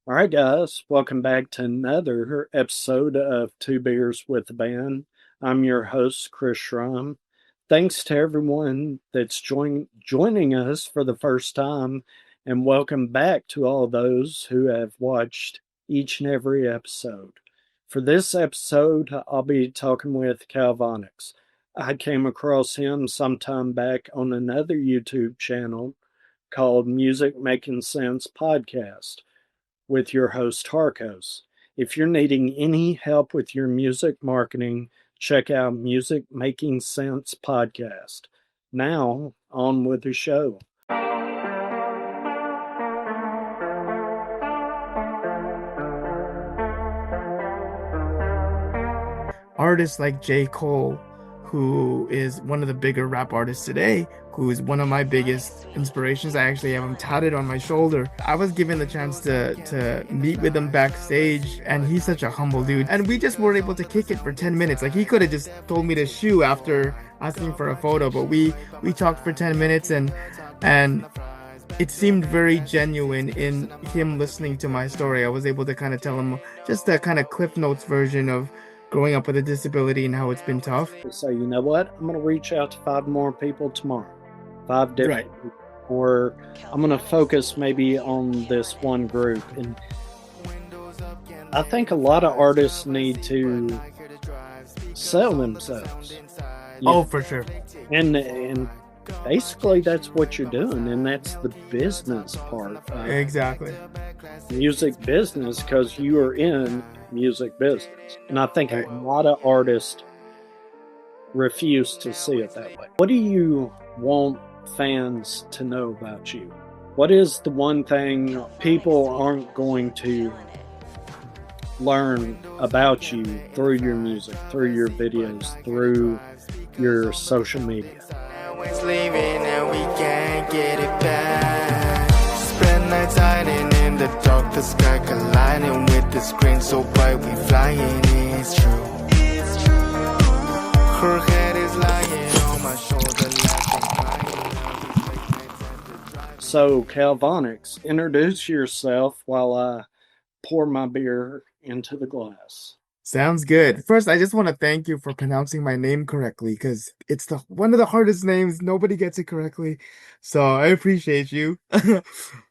All right, guys, welcome back to another episode of Two Beers with the Band. I'm your host, Chris Schrum. Thanks to everyone that's joining us for the first time, and welcome back to all those who have watched each and every episode. For this episode, I'll be talking with Kalvonix. I came across him sometime back on another YouTube channel called Music Making Sense Podcast with your host, Harkos. If you're needing any help with your music marketing, check out Music Making Sense podcast. Now, on with the show. Artists like J. Cole, who is one of the bigger rap artists today, who is one of my biggest inspirations. I actually have him tatted on my shoulder. I was given the chance to meet with him backstage, and he's such a humble dude. And we just weren't able to kick it for 10 minutes. Like, he could have just told me to shoo after asking for a photo, but we talked for 10 minutes, and it seemed very genuine in him listening to my story. I was able to kind of tell him just a kind of Cliff Notes version of growing up with a disability and how it's been tough. So, you know what? I'm going to reach out to 5 more people tomorrow. 5 different Right. people. Or I'm going to focus maybe on this one group. And I think a lot of artists need to sell themselves. Oh, for sure. And basically that's what you're doing, and that's the business part of Exactly. music business, because you are in music business. And I think Right. a lot of artists refuse to see it that way. What do you want fans to know about you? What is the one thing people aren't going to learn about you through your music, through your videos, through your social media? Always leaving and we can't get it back. Spend nights hiding in the dark, the sky colliding with the screen so bright we flying. It's true. Her head is lying on my shoulder like So, Kalvonix, introduce yourself while I pour my beer into the glass. Sounds good. First, I just want to thank you for pronouncing my name correctly, because it's the one of the hardest names. Nobody gets it correctly. So I appreciate you.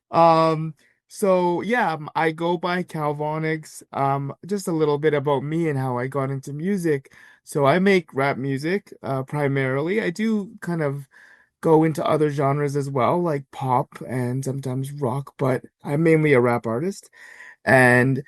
Um, so yeah, I go by Kalvonix. Just a little bit about me and how I got into music. So I make rap music, primarily. I do kind of go into other genres as well, like pop and sometimes rock, but I'm mainly a rap artist. And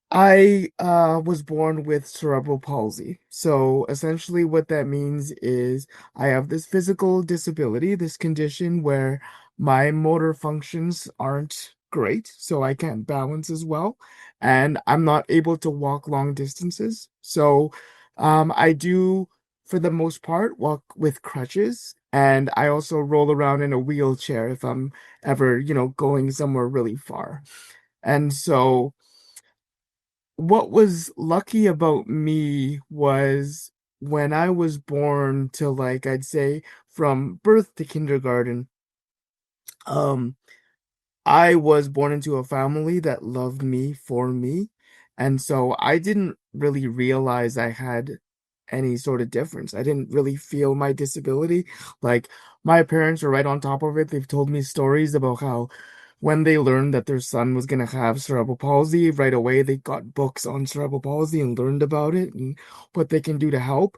I was born with cerebral palsy. So essentially what that means is I have this physical disability, this condition where my motor functions aren't great, so I can't balance as well, and I'm not able to walk long distances. So I do, for the most part, walk with crutches, and I also roll around in a wheelchair if I'm ever, going somewhere really far. And so what was lucky about me was when I was born to, like, I'd say from birth to kindergarten, um, I was born into a family that loved me for me. And so I didn't really realize I had any sort of difference. I didn't really feel my disability. Like, my parents are right on top of it. They've told me stories about how when they learned that their son was going to have cerebral palsy, right away they got books on cerebral palsy and learned about it and what they can do to help.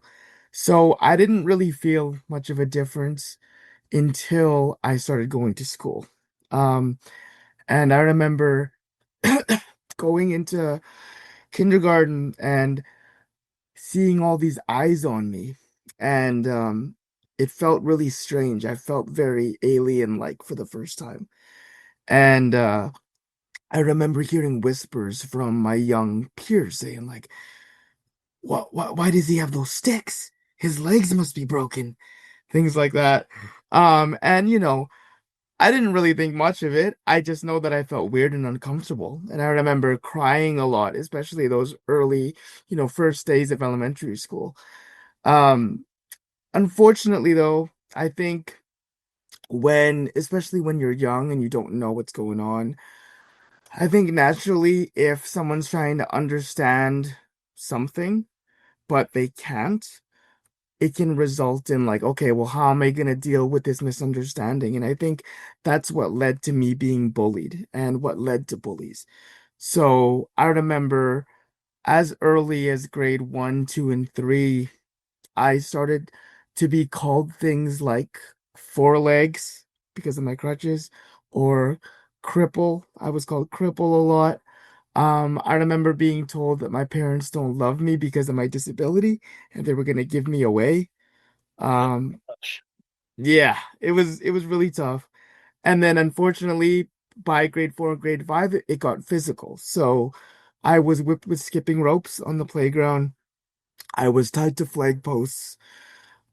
So I didn't really feel much of a difference until I started going to school. Um, and I remember going into kindergarten and seeing all these eyes on me. And it felt really strange. I felt very alien-like for the first time. And I remember hearing whispers from my young peers saying, like, why does he have those sticks? His legs must be broken. Things like that. And I didn't really think much of it. I just know that I felt weird and uncomfortable. And I remember crying a lot, especially those early, first days of elementary school. Um, Unfortunately, though, I think especially when you're young and you don't know what's going on, I think naturally, if someone's trying to understand something, but they can't, it can result in like, okay, well, how am I going to deal with this misunderstanding? And I think that's what led to me being bullied and what led to bullies. So I remember as early as grade one, two, and three, I started to be called things like four legs because of my crutches or cripple. I was called cripple a lot. I remember being told that my parents don't love me because of my disability and they were going to give me away. Um, Gosh. yeah, it was really tough. And then unfortunately, by grade four and grade five, it got physical. So I was whipped with skipping ropes on the playground. I was tied to flag posts.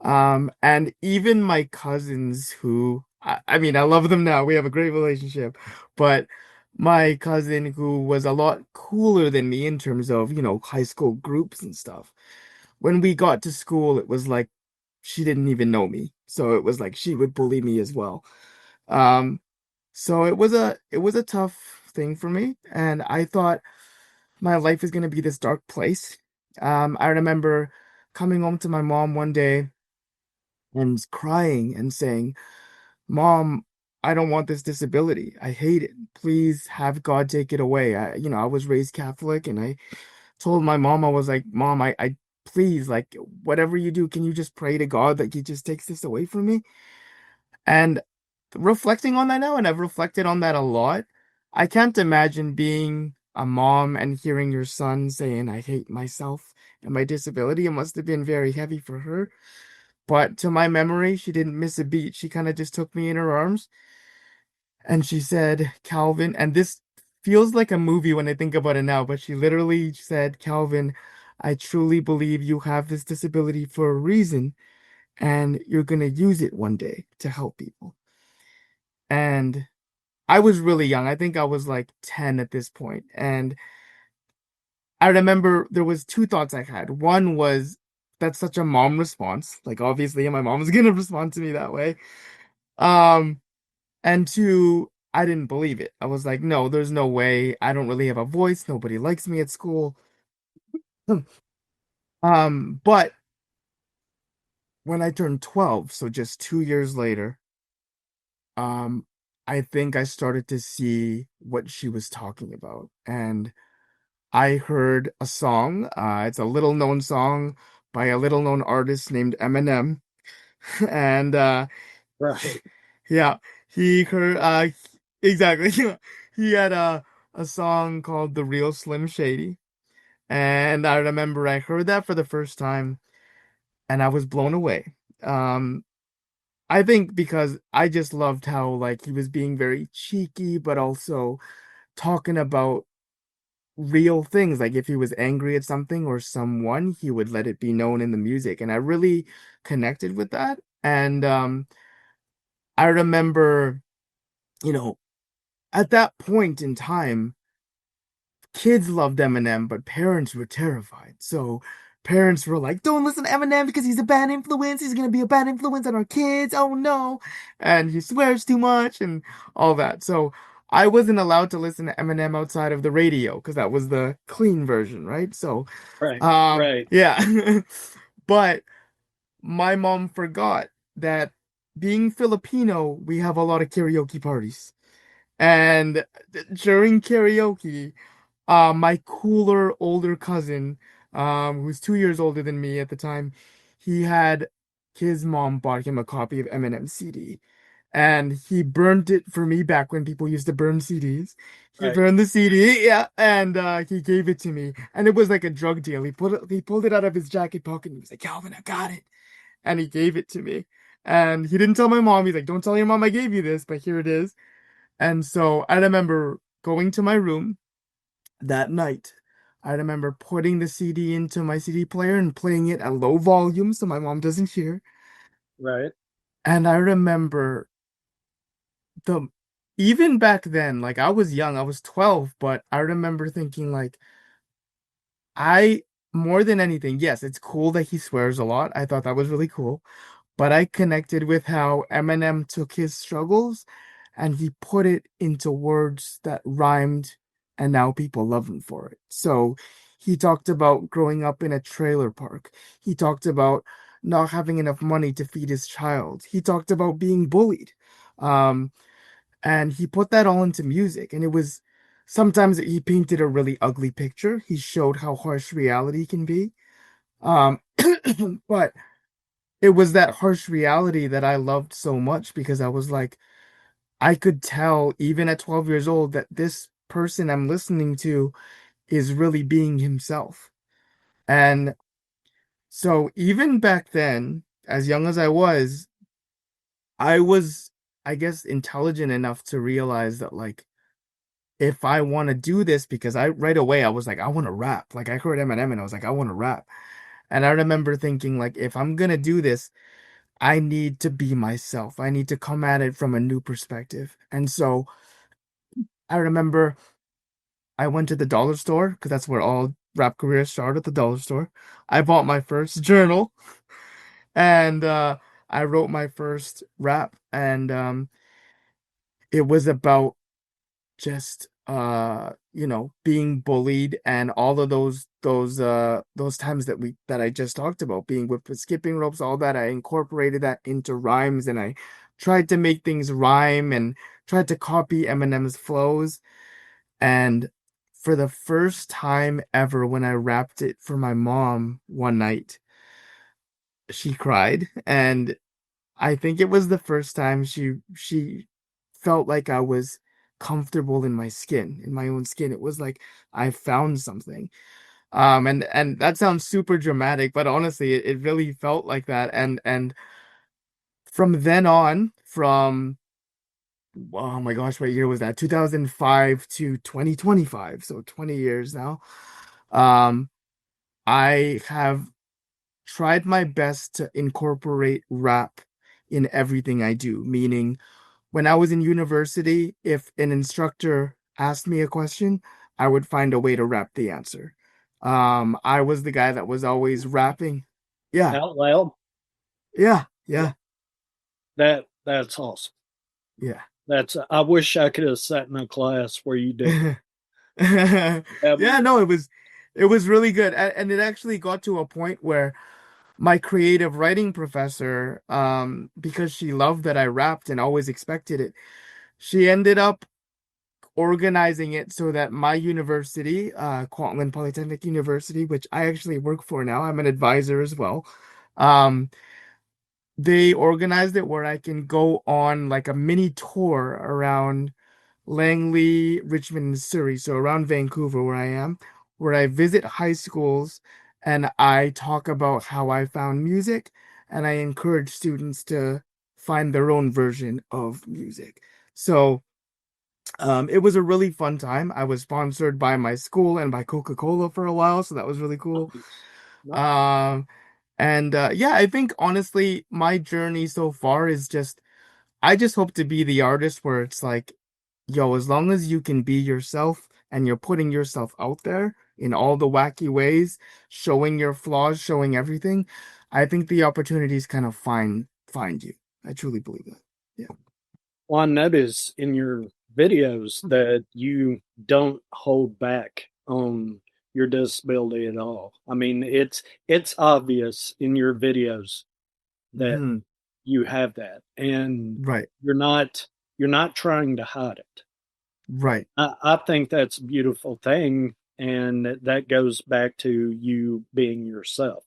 And even my cousins who, I mean, I love them now. We have a great relationship, but my cousin who was a lot cooler than me in terms of, high school groups and stuff. When we got to school, it was like she didn't even know me. So it was like she would bully me as well. Um, so it was a tough thing for me, and I thought my life is gonna be this dark place. I remember coming home to my mom one day and crying and saying, "Mom, I don't want this disability. I hate it. Please have God take it away." I was raised Catholic, and I told my mom, I was like, "Mom, I please, like, whatever you do, can you just pray to God that He just takes this away from me?" And reflecting on that now, and I've reflected on that a lot, I can't imagine being a mom and hearing your son saying, "I hate myself and my disability." It must have been very heavy for her. But to my memory, she didn't miss a beat. She kind of just took me in her arms and she said, "Calvin," and this feels like a movie when I think about it now, but she literally said, "Calvin, I truly believe you have this disability for a reason and you're going to use it one day to help people." And I was really young. I think I was like 10 at this point. And I remember there was two thoughts I had. One was that's such a mom response. Like obviously my mom was gonna respond to me that way. Um, and two, I didn't believe it. I was like, no, there's no way. I don't really have a voice. Nobody likes me at school. But when I turned 12, so just 2 years later, um, I think I started to see what she was talking about. And I heard a song. It's a little known song by a little known artist named Eminem. And Right. yeah, he heard exactly. He had a song called The Real Slim Shady. And I remember I heard that for the first time and I was blown away. Um I think because I just loved how like he was being very cheeky but also talking about real things. Like if he was angry at something or someone, he would let it be known in the music. And I really connected with that. And I remember, you know, at that point in time, kids loved Eminem, but parents were terrified. So parents were like, "Don't listen to Eminem because he's a bad influence. He's gonna be a bad influence on our kids. Oh no." And he swears too much and all that. So I wasn't allowed to listen to Eminem outside of the radio because that was the clean version, right? So Right. Right. yeah. But my mom forgot that being Filipino, we have a lot of karaoke parties. And during karaoke, my cooler older cousin, who's 2 years older than me at the time, he had his mom bought him a copy of Eminem's CD. And he burned it for me back when people used to burn CDs. He Right. burned the CD, yeah, and he gave it to me. And it was like a drug deal. He pulled it out of his jacket pocket and he was like, "Calvin, I got it." And he gave it to me. And he didn't tell my mom. He's like, "Don't tell your mom I gave you this, but here it is." And so I remember going to my room that night. I remember putting the CD into my CD player and playing it at low volume so my mom doesn't hear. Right. And I remember the even back then, like I was young, I was 12, but I remember thinking like I more than anything, yes, it's cool that he swears a lot. I thought that was really cool. But I connected with how Eminem took his struggles and he put it into words that rhymed and now people love him for it. So he talked about growing up in a trailer park. He talked about not having enough money to feed his child. He talked about being bullied. Um, and he put that all into music. And it was sometimes he painted a really ugly picture. He showed how harsh reality can be. Um, but it was that harsh reality that I loved so much because I was like, I could tell even at 12 years old that this person I'm listening to is really being himself. And so even back then, as young as I was, I guess, intelligent enough to realize that like if I want to do this, because I right away I was like, I want to rap. Like I heard Eminem and I was like, I want to rap. And I remember thinking like if I'm gonna do this, I need to be myself. I need to come at it from a new perspective. And so I remember I went to the dollar store because that's where all rap careers start, at the dollar store. I bought my first journal and I wrote my first rap, and it was about just being bullied and all of those times that I just talked about, being whipped with skipping ropes, all that. I incorporated that into rhymes, and I tried to make things rhyme and tried to copy Eminem's flows. And for the first time ever, when I rapped it for my mom one night, she cried, and I think it was the first time she felt like I was comfortable in my skin, in my own skin. It was like I found something. And that sounds super dramatic, but honestly, it really felt like that. And from then on, from oh my gosh, what year was that? 2005 to 2025, so 20 years now. Um, I have tried my best to incorporate rap in everything I do, meaning when I was in university, if an instructor asked me a question, I would find a way to rap the answer. I was the guy that was always rapping. Yeah, Out loud. yeah, yeah, That's awesome. yeah. That's I wish I could have sat in a class where you did. Um, Yeah, no, it was really good. And it actually got to a point where my creative writing professor, because she loved that I rapped and always expected it, she ended up organizing it so that my university, Kwantlen Polytechnic University, which I actually work for now, I'm an advisor as well. Um, they organized it where I can go on like a mini tour around Langley, Richmond, and Surrey, so around Vancouver where I am, where I visit high schools and I talk about how I found music, and I encourage students to find their own version of music. So it was a really fun time. I was sponsored by my school and by Coca-Cola for a while, so that was really cool. nice. Nice. Um, and yeah, I think honestly, my journey so far is just I just hope to be the artist where it's like, yo, as long as you can be yourself and you're putting yourself out there in all the wacky ways, showing your flaws, showing everything, I think the opportunities kind of find you. I truly believe that. Yeah. Well, I notice in your videos that you don't hold back on your disability at all. I mean, it's obvious in your videos that Hmm. you have that, and Right. you're not you're not trying to hide it. Right. I think that's a beautiful thing, and that goes back to you being yourself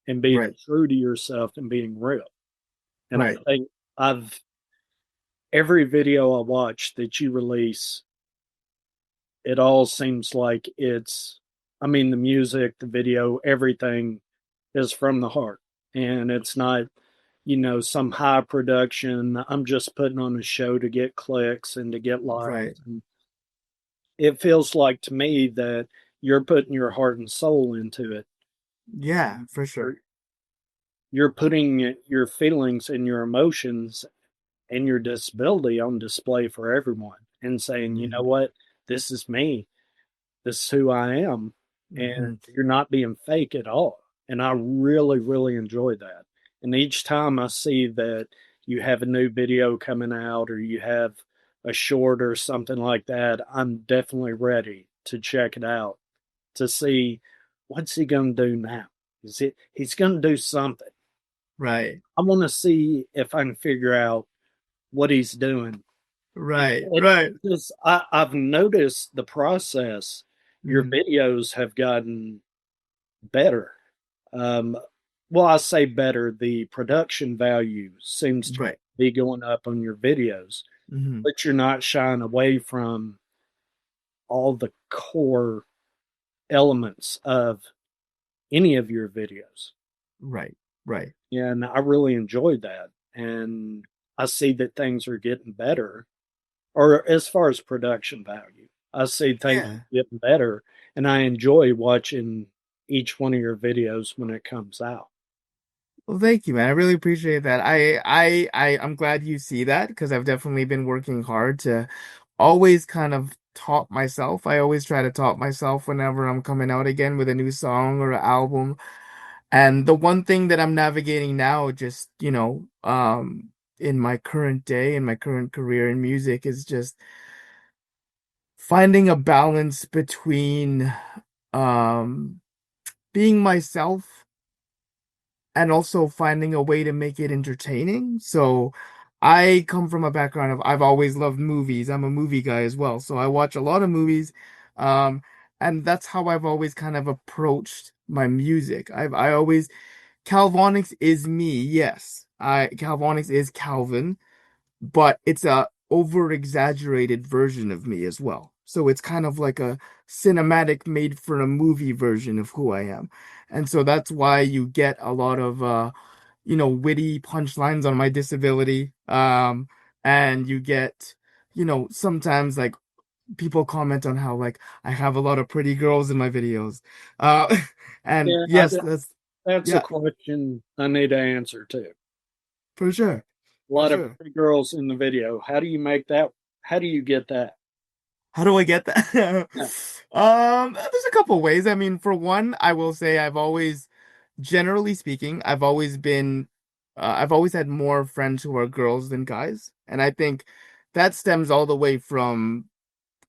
and being Right. true to yourself and being real. And I Right. think I've every video I watch that you release, it all seems like I mean, the music, the video, everything is from the heart. And it's not, some high production. I'm just putting on a show to get clicks and to get likes. Right. And it feels like to me that you're putting your heart and soul into it. Yeah, for sure. You're, you're putting your feelings and your emotions and your disability on display for everyone and saying, you know Hmm. what, this is me. This is who I am. And Hmm. you're not being fake at all. And I really, really enjoy that. And each time I see that you have a new video coming out or you have a short or something like that, I'm definitely ready to check it out to see what's he going to do now. He's going to do something. Right. I want to see if I can figure out what he's doing. Right. It, Right. because I've noticed the process. Your Mhm. videos have gotten better. Um, well, I say better. The production value seems to Right. be going up on your videos, Mhm. but you're not shying away from all the core elements of any of your videos. Right. Right. And I really enjoyed that. And I see that things are getting better, or as far as production value, I see things Yeah. are getting better. And I enjoy watching each one of your videos when it comes out. Well, thank you, man. I really appreciate that. I'm glad you see that because I've definitely been working hard to always kind of top myself. I always try to top myself whenever I'm coming out again with a new song or an album. And the one thing that I'm navigating now, just, in my current day, in my current career in music, is just finding a balance between um being myself and also finding a way to make it entertaining. So I come from a background of I've always loved movies. I'm a movie guy as well. So I watch a lot of movies. Um, and that's how I've always kind of approached my music. I always Kalvonix is me, yes. I Kalvonix is Calvin, but it's a over exaggerated version of me as well. So it's kind of like a cinematic made for a movie version of who I am. And so that's why you get a lot of witty punchlines on my disability. And you get, sometimes like people comment on how like I have a lot of pretty girls in my videos. Uh and Yeah, yes, that's that's a yeah, question I need to answer too. for sure. A For lot of sure. pretty girls in the video. How do you make that? How do you get that? How do I get that? Yeah, There's a couple ways. I mean, for one, I will say generally speaking, I've always had more friends who are girls than guys. And I think that stems all the way from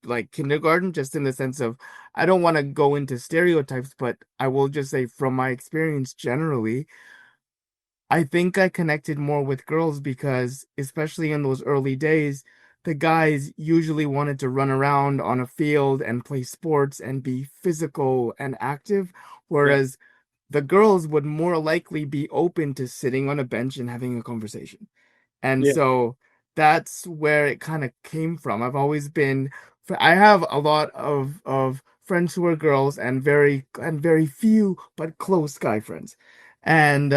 like kindergarten, just in the sense of, I don't want to go into stereotypes, but I will just say from my experience generally, I think I connected more with girls because, especially in those early days, the guys usually wanted to run around on a field and play sports and be physical and active, yeah, whereas the girls would more likely be open to sitting on a bench and having a conversation. And yeah, so that's where it kind of came from. I have a lot of friends who are girls and very few but close guy friends. And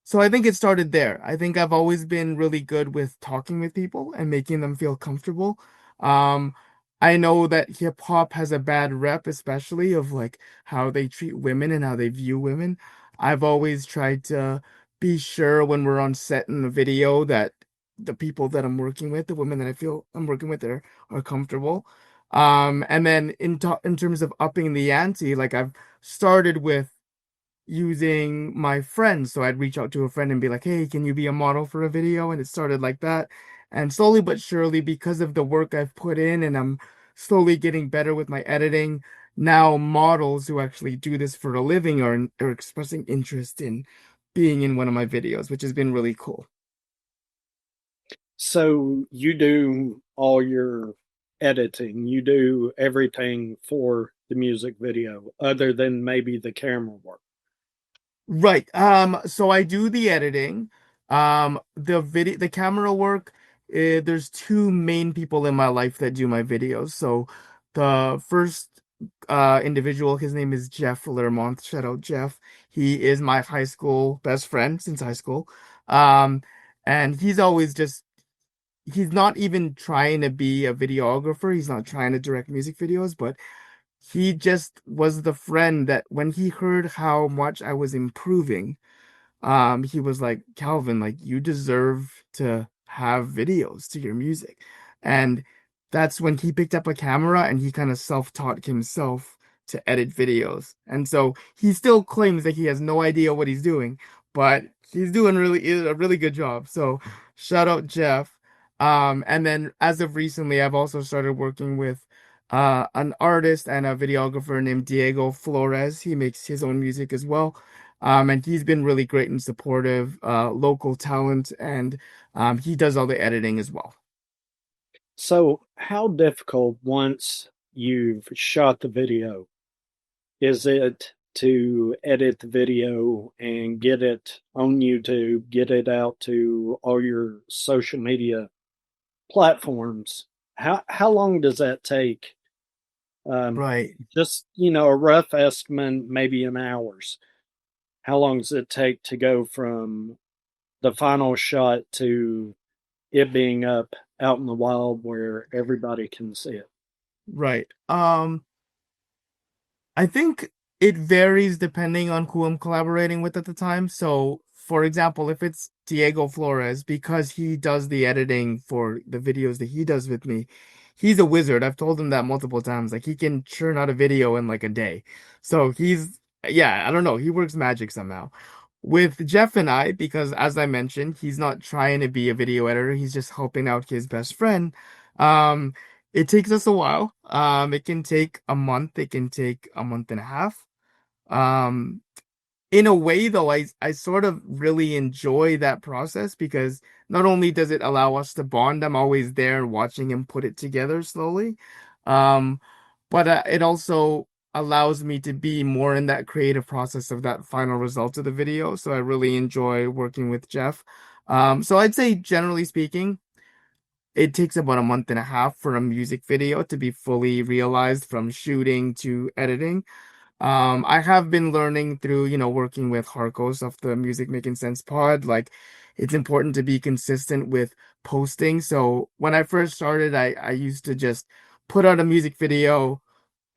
so I think it started there. I think I've always been really good with talking with people and making them feel comfortable. Um, I know that hip hop has a bad rep, especially of like how they treat women and how they view women. I've always tried to be sure when we're on set in the video that the people that I'm working with, the women that I feel I'm working with, are comfortable. And then in terms of upping the ante, like I've started with using my friends. So I'd reach out to a friend and be like, hey, can you be a model for a video? And it started like that. And slowly but surely, because of the work I've put in and I'm slowly getting better with my editing, now models who actually do this for a living are expressing interest in being in one of my videos, which has been really cool. so you do all your editing, you do everything for the music video, other than maybe the camera work. Right. So I do the editing. The camera work, there's two main people in my life that do my videos. So the first individual, his name is Jeff Lermont. Shout out Jeff. He is my high school best friend since high school. Um, and he's not even trying to be a videographer. He's not trying to direct music videos, but he just was the friend that when he heard how much I was improving, he was like, Calvin, like you deserve to have videos to your music. And that's when he picked up a camera and he kind of self-taught himself to edit videos. And so he still claims that he has no idea what he's doing, but he's doing a really good job. So shout out Jeff. And then as of recently, I've also started working with an artist and a videographer named Diego Flores. He makes his own music as well. And he's been really great and supportive, local talent, and he does all the editing as well. So, how difficult once you've shot the video is it to edit the video and get it on YouTube, get it out to all your social media platforms? How long does that take? Um, Right. just a rough estimate, maybe in hours. How long does it take to go from the final shot to it being up out in the wild where everybody can see it? Right. I think it varies depending on who I'm collaborating with at the time. So, for example, if it's Diego Flores, because he does the editing for the videos that he does with me, he's a wizard. I've told him that multiple times. Like, he can churn out a video in like a day. So yeah, I don't know. He works magic somehow. With Jeff and I, because as I mentioned, he's not trying to be a video editor, he's just helping out his best friend. Um, it takes us a while. It can take a month, it can take a month and a half. Um, in a way though, I sort of really enjoy that process because not only does it allow us to bond, I'm always there watching him put it together slowly. Um, but it also allows me to be more in that creative process of that final result of the video. So I really enjoy working with Jeff. So I'd say generally speaking, it takes about a month and a half for a music video to be fully realized from shooting to editing. I have been learning through, working with Harkos of the Music Making Sense pod. Like, it's important to be consistent with posting. So when I first started, I used to just put out a music video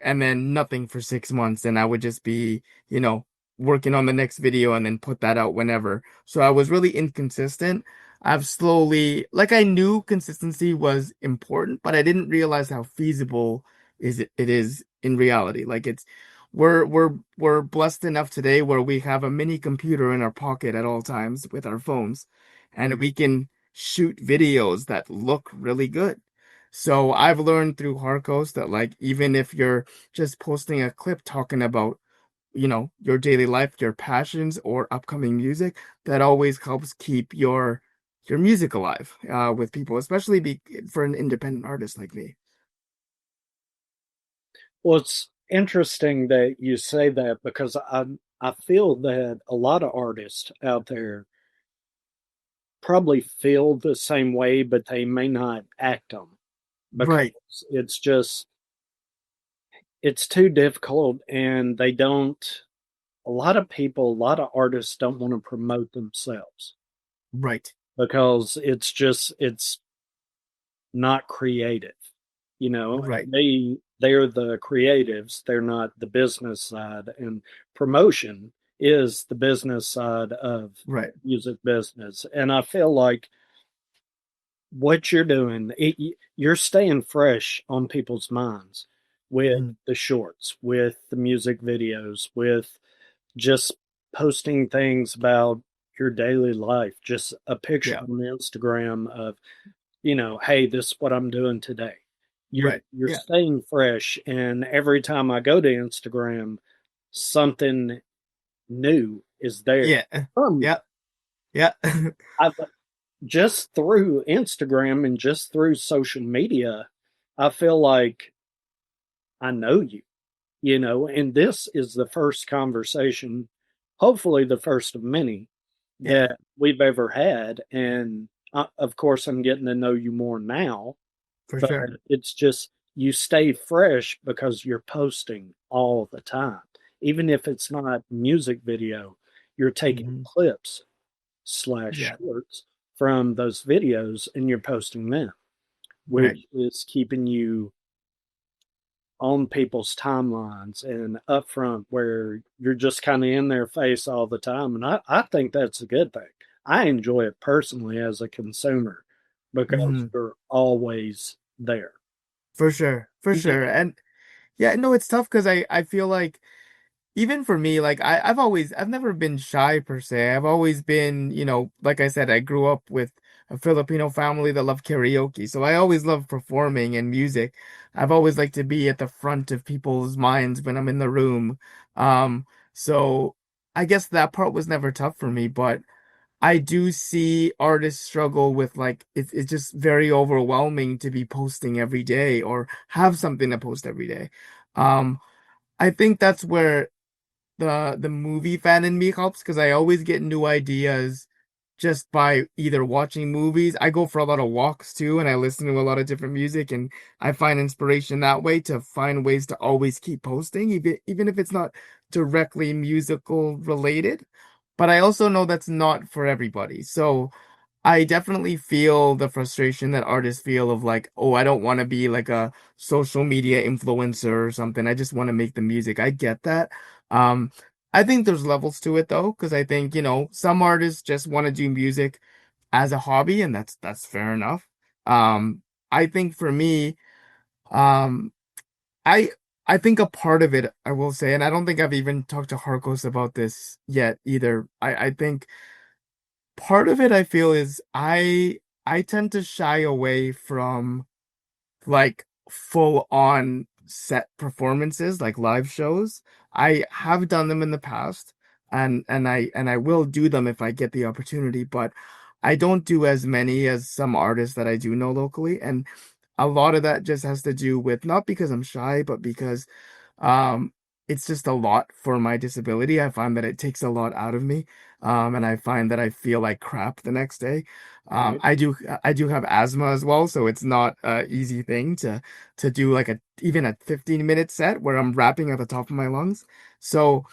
and then nothing for 6 months. And I would just be, working on the next video and then put that out whenever. So I was really inconsistent. I've slowly, like I knew consistency was important, but I didn't realize how feasible it is in reality. Like we're blessed enough today where we have a mini computer in our pocket at all times with our phones, and we can shoot videos that look really good. So I've learned through Harkos that like even if you're just posting a clip talking about, your daily life, your passions or upcoming music, that always helps keep your music alive with people, especially for an independent artist like me. Well, it's interesting that you say that because I feel that a lot of artists out there probably feel the same way, but they may not act them because Right, it's just it's too difficult, and they don't. A lot of people, a lot of artists don't want to promote themselves right, because it's not creative. right, They're the creatives, they're not the business side, and promotion is the business side of right. music business. And I feel like what you're doing, you're staying fresh on people's minds with Mhm. the shorts, with the music videos, with just posting things about your daily life, just a picture Yeah, on Instagram of, hey, this is what I'm doing today. You're right. you're Yeah, staying fresh, and every time I go to Instagram, something new is there yeah, from you. yeah, yeah. I've just through Instagram and just through social media, I feel like I know you, and this is the first conversation, hopefully the first of many Yeah, that we've ever had. And of course, I'm getting to know you more now, for but sure. it's just you stay fresh because you're posting all the time. Even if it's not music video, you're taking Hmm. clips slash Yeah, shorts from those videos and you're posting them, right. which is keeping you on people's timelines and upfront where you're just kind of in their face all the time. And I think that's a good thing. I enjoy it personally as a consumer because Hmm. you're always there. For sure, for Even sure. And yeah, no, it's tough because I feel like even for me, like I've never been shy per se. I've always been, like I said, I grew up with a Filipino family that love karaoke. So I always love performing and music. I've always liked to be at the front of people's minds when I'm in the room. So I guess that part was never tough for me, but I do see artists struggle with like it's just very overwhelming to be posting every day or have something to post every day. Um, I think that's where the movie fan in me helps because I always get new ideas just by either watching movies. I go for a lot of walks too, and I listen to a lot of different music, and I find inspiration that way to find ways to always keep posting, even if it's not directly musical related. But I also know that's not for everybody. So I definitely feel the frustration that artists feel of like, oh, I don't want to be like a social media influencer or something. I just want to make the music. I get that. Um, I think there's levels to it though, because I think, some artists just want to do music as a hobby, and that's fair enough. I think for me, um, I I think a part of it, I will say, and I don't think I've even talked to Harkos about this yet either. I think part of it I feel is I tend to shy away from like full on set performances like live shows. I have done them in the past and I will do them if I get the opportunity, but I don't do as many as some artists that I do know locally, and a lot of that just has to do with not because I'm shy, but because um, it's just a lot for my disability. I find that it takes a lot out of me. And I find that I feel like crap the next day. Right. I do have asthma as well, so it's not a easy thing to do like even a 15-minute set where I'm rapping at the top of my lungs. So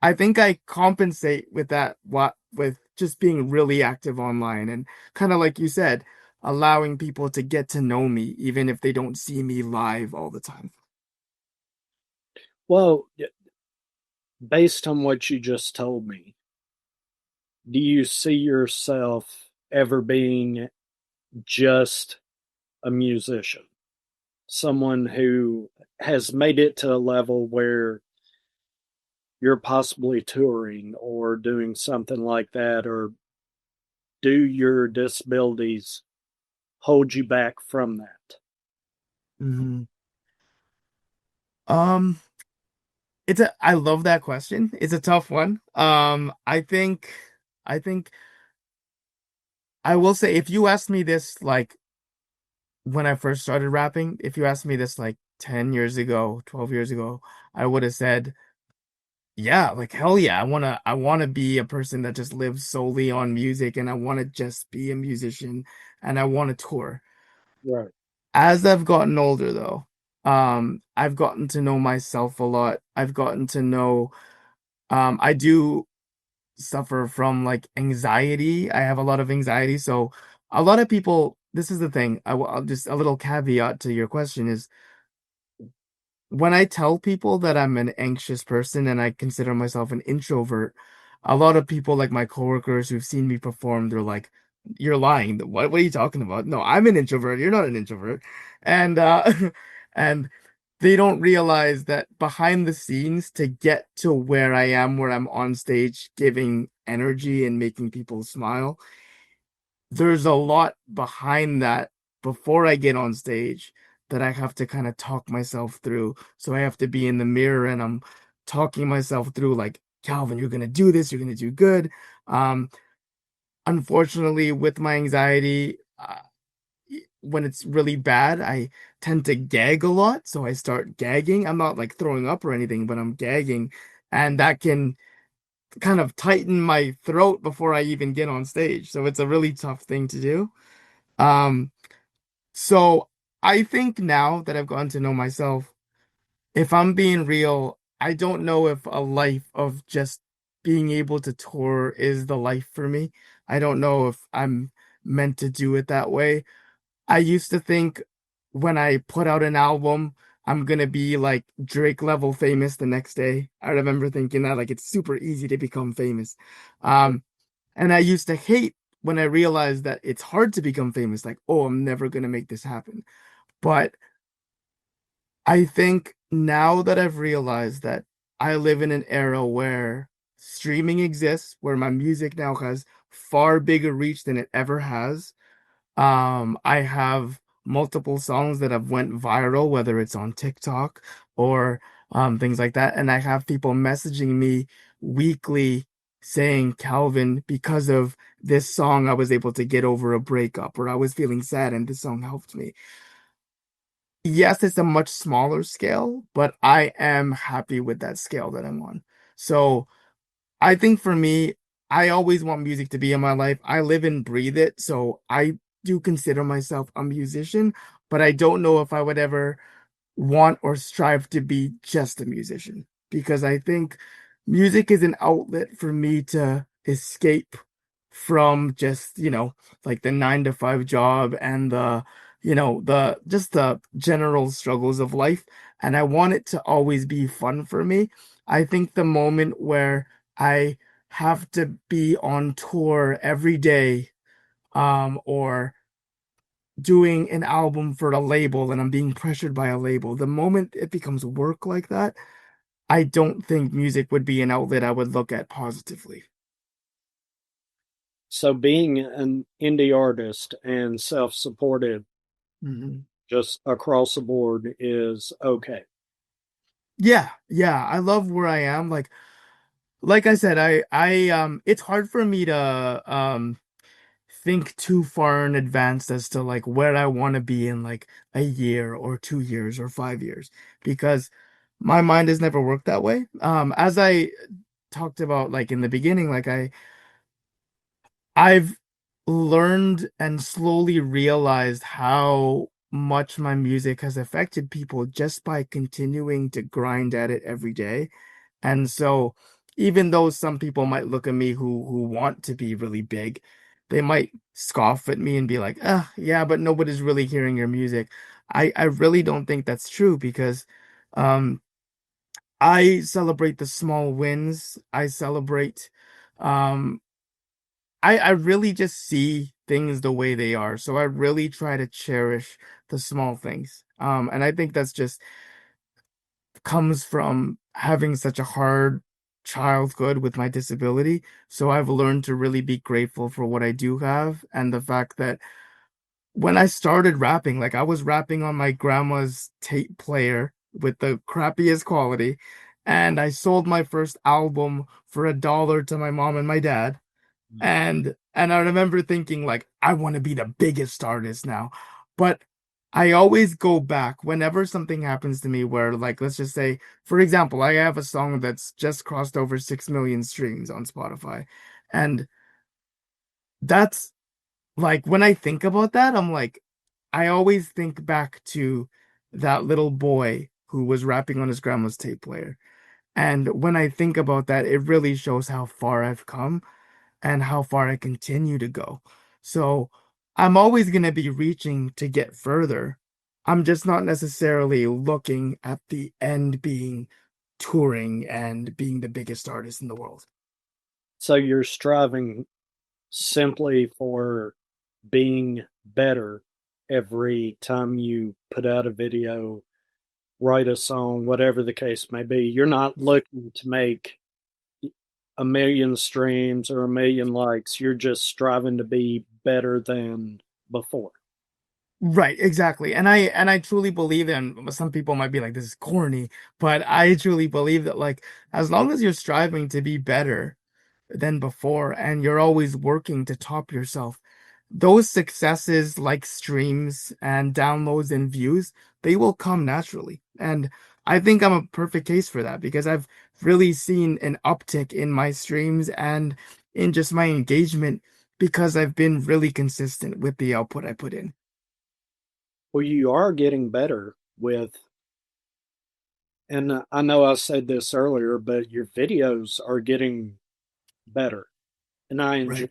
I think I compensate with that with just being really active online and kind of like you said, allowing people to get to know me even if they don't see me live all the time. Well, based on what you just told me, do you see yourself ever being just a musician? Someone who has made it to a level where you're possibly touring or doing something like that, or do your disabilities hold you back from that? Mhm. Um, I love that question. It's a tough one. I think I will say if you asked me this like when I first started rapping, if you asked me this like 10 years ago, 12 years ago, I would have said, yeah, like hell yeah, I wanna be a person that just lives solely on music and I wanna just be a musician and I wanna tour. Right. As I've gotten older though, I've gotten to know myself a lot. I've gotten to know I do suffer from like anxiety. I have a lot of anxiety. So a lot of people, this is the thing. I'll just a little caveat to your question is when I tell people that I'm an anxious person and I consider myself an introvert, a lot of people like my coworkers who've seen me perform, they're like, "You're lying. What are you talking about? No, I'm an introvert. You're not an introvert." And and they don't realize that behind the scenes to get to where I am, where I'm on stage giving energy and making people smile, there's a lot behind that before I get on stage that I have to kind of talk myself through. So I have to be in the mirror and I'm talking myself through like, Calvin, you're gonna do this, you're gonna do good. Um, Unfortunately, with my anxiety, when it's really bad, I tend to gag a lot. So I start gagging. I'm not like throwing up or anything, but I'm gagging, and that can kind of tighten my throat before I even get on stage. So it's a really tough thing to do. Um, so I think now that I've gotten to know myself, if I'm being real, I don't know if a life of just being able to tour is the life for me. I don't know if I'm meant to do it that way. I used to think when I put out an album, I'm gonna be like Drake level famous the next day. I remember thinking that like it's super easy to become famous. Um, and I used to hate when I realized that it's hard to become famous, like, oh, I'm never gonna make this happen. But I think now that I've realized that I live in an era where streaming exists, where my music now has far bigger reach than it ever has, I have multiple songs that have went viral, whether it's on TikTok or things like that. And I have people messaging me weekly saying, Calvin, because of this song, I was able to get over a breakup, or I was feeling sad and this song helped me. Yes, it's a much smaller scale, but I am happy with that scale that I'm on. So I think for me, I always want music to be in my life. I live and breathe it, so I do consider myself a musician, but I don't know if I would ever want or strive to be just a musician because I think music is an outlet for me to escape from just, like the 9 to 5 job and the just the general struggles of life. And I want it to always be fun for me. I think the moment where I have to be on tour every day, or doing an album for a label and I'm being pressured by a label, the moment it becomes work like that, I don't think music would be an outlet I would look at positively. So being an indie artist and self-supported Mhm. just across the board is okay. Yeah, yeah, I love where I am. Like I said, it's hard for me to think too far in advance as to like where I want to be in like a year or 2 years or 5 years because my mind has never worked that way. As I talked about like in the beginning, like I've learned and slowly realized how much my music has affected people just by continuing to grind at it every day. And so even though some people might look at me who want to be really big, they might scoff at me and be like, yeah, but nobody's really hearing your music. I really don't think that's true because um I celebrate the small wins. I celebrate um I really just see things the way they are. So I really try to cherish the small things. And I think that's just comes from having such a hard childhood with my disability. So I've learned to really be grateful for what I do have and the fact that when I started rapping, like I was rapping on my grandma's tape player with the crappiest quality, and I sold my first album for $1 to my mom and my dad. And I remember thinking like I want to be the biggest artist now. But I always go back whenever something happens to me where like let's just say for example, I have a song that's just crossed over 6 million streams on Spotify. And that's like when I think about that, I'm like I always think back to that little boy who was rapping on his grandma's tape player. And when I think about that, it really shows how far I've come and how far I continue to go. So I'm always going to be reaching to get further. I'm just not necessarily looking at the end being touring and being the biggest artist in the world. So you're striving simply for being better every time you put out a video, write a song, whatever the case may be. You're not looking to make a million streams or a million likes. You're just striving to be better than before. Right, exactly. And I truly believe and some people might be like this is corny, but I truly believe that like as long as you're striving to be better than before and you're always working to top yourself, those successes like streams and downloads and views, they will come naturally. And I think I'm a perfect case for that because I've really seen an uptick in my streams and in just my engagement because I've been really consistent with the output I put in. Well, you are getting better with, and I know I said this earlier, but your videos are getting better. And Right.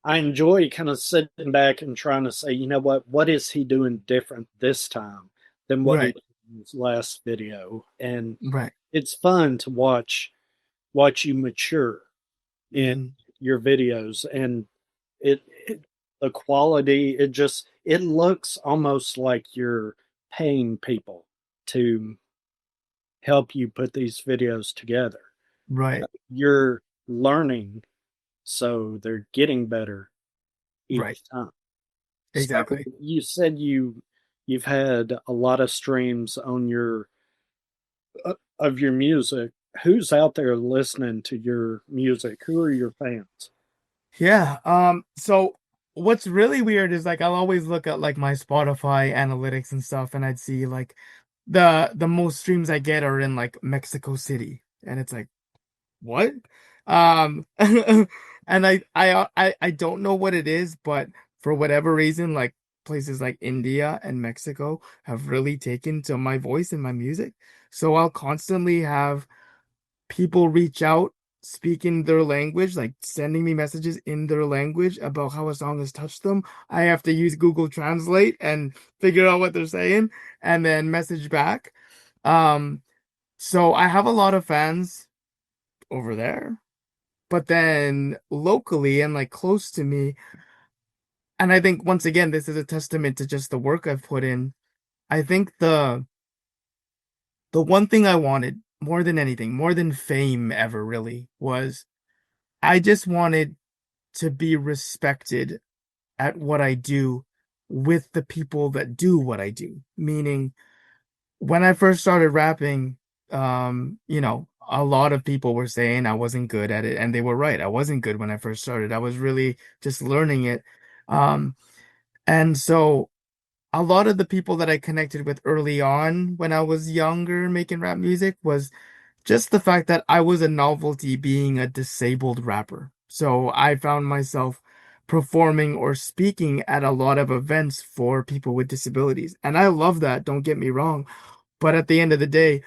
I enjoy kind of sitting back and trying to say, you know what is he doing different this time than what he Right. did in his last video? And Right. it's fun to watch you mature in Hmm. your videos, and it the quality, it looks almost like you're paying people to help you put these videos together. Right. You're learning, so they're getting better Right. each time. So Exactly. you said you've had a lot of streams on your of your music. Who's out there listening to your music? Who are your fans? Yeah. So what's really weird is like I'll always look at like my Spotify analytics and stuff, and I'd see like the most streams I get are in like Mexico City, and it's like what? And I don't know what it is, but for whatever reason, like places like India and Mexico have really taken to my voice and my music. So I'll constantly have people reach out speaking their language, like sending me messages in their language about how a song has touched them. I have to use Google Translate and figure out what they're saying and then message back. Um, so I have a lot of fans over there, but then locally and like close to me, and I think once again, this is a testament to just the work I've put in. I think the one thing I wanted more than anything, more than fame ever really, was I just wanted to be respected at what I do with the people that do what I do. Meaning, when I first started rapping, a lot of people were saying I wasn't good at it, and they were right. I wasn't good when I first started. I was really just learning it. Um, and so a lot of the people that I connected with early on when I was younger making rap music was just the fact that I was a novelty being a disabled rapper. So I found myself performing or speaking at a lot of events for people with disabilities. And I love that, don't get me wrong. But at the end of the day,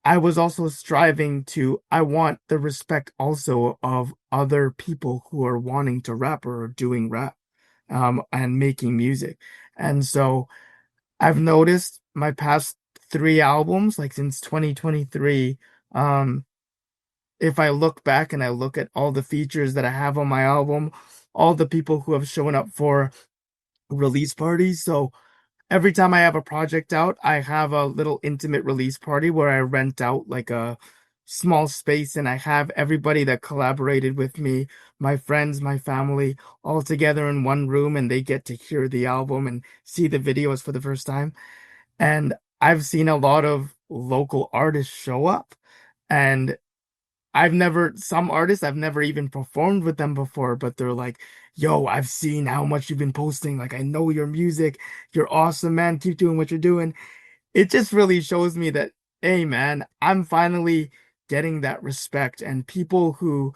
I was also striving I want the respect also of other people who are wanting to rap or are doing rap, and making music. And so I've noticed my past three albums, like since 2023, um, if I look back and I look at all the features that I have on my album, all the people who have shown up for release parties. So every time I have a project out, I have a little intimate release party where I rent out like a small space and I have everybody that collaborated with me, my friends, my family, all together in one room and they get to hear the album and see the videos for the first time. And I've seen a lot of local artists show up. And some artists, I've never even performed with them before, but they're like, yo, I've seen how much you've been posting. Like, I know your music. You're awesome, man. Keep doing what you're doing. It just really shows me that, hey, man, I'm finally getting that respect and people who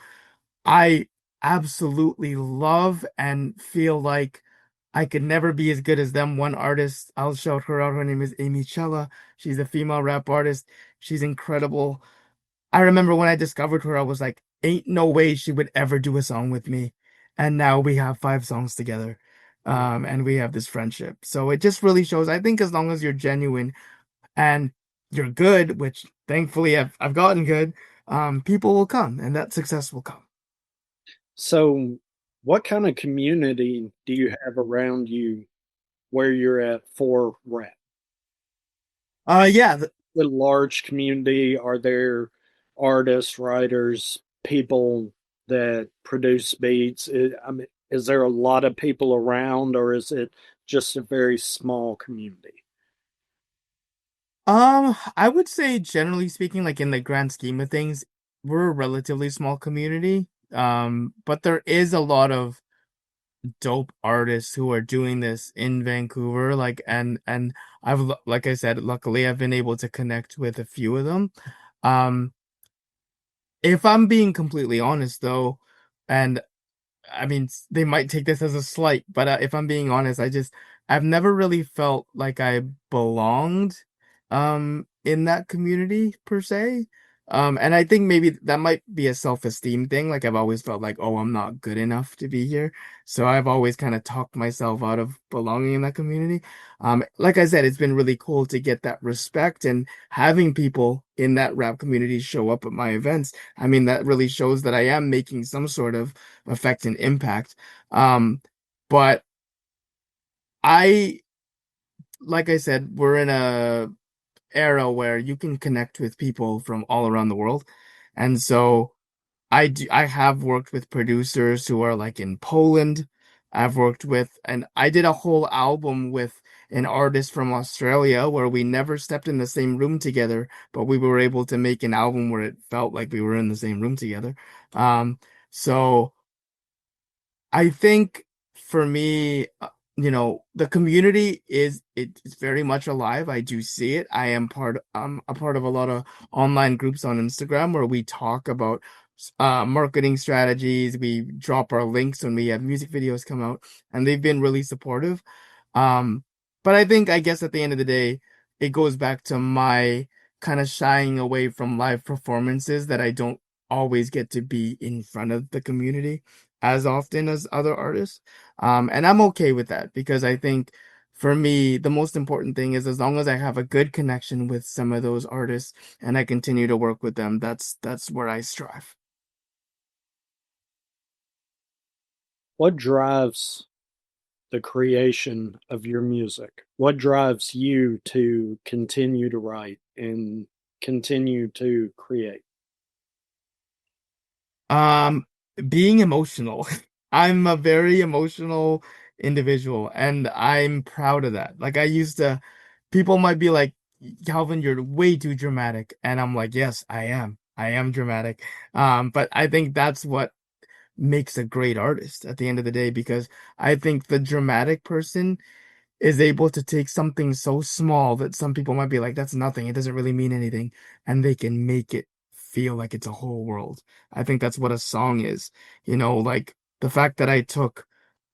I absolutely love and feel like I could never be as good as them. One artist, I'll shout her out. Her name is Amy Chella. She's a female rap artist. She's incredible. I remember when I discovered her, I was like, ain't no way she would ever do a song with me. And now we have five songs together. And we have this friendship. So it just really shows, I think as long as you're genuine and you're good, which thankfully I've gotten good, people will come and that success will come. So, what kind of community do you have around you where you're at for rap? Yeah, A large community? Are there artists, writers, people that produce beats? I mean, is there a lot of people around, or is it just a very small community? I would say generally speaking, like in the grand scheme of things, we're a relatively small community. But there is a lot of dope artists who are doing this in Vancouver. And like I said, luckily I've been able to connect with a few of them. Um, if I'm being completely honest though, and I mean, they might take this as a slight, but if I'm being honest, I've never really felt like I belonged, in that community per se. And I think maybe that might be a self-esteem thing. Like I've always felt like, oh, I'm not good enough to be here. So I've always kind of talked myself out of belonging in that community. Like I said, it's been really cool to get that respect and having people in that rap community show up at my events. I mean, that really shows that I am making some sort of effect and impact. But I, like I said, we're in a era where you can connect with people from all around the world. And so I have worked with producers who are like in Poland. I've worked with, and I did a whole album with an artist from Australia where we never stepped in the same room together, but we were able to make an album where it felt like we were in the same room together. So I think for me, the community it's very much alive. I do see it. I'm a part of a lot of online groups on Instagram where we talk about marketing strategies. We drop our links when we have music videos come out, and they've been really supportive. Um, but I guess at the end of the day, it goes back to my kind of shying away from live performances that I don't always get to be in front of the community as often as other artists. And I'm okay with that because I think for me, the most important thing is as long as I have a good connection with some of those artists and I continue to work with them, that's where I strive. What drives the creation of your music? What drives you to continue to write and continue to create? Um, Being emotional. I'm a very emotional individual and I'm proud of that. Like people might be like, Calvin, you're way too dramatic. And I'm like, yes, I am. I am dramatic. But I think that's what makes a great artist at the end of the day, because I think the dramatic person is able to take something so small that some people might be like, that's nothing. It doesn't really mean anything. And they can make it feel like it's a whole world. I think that's what a song is. Like the fact that I took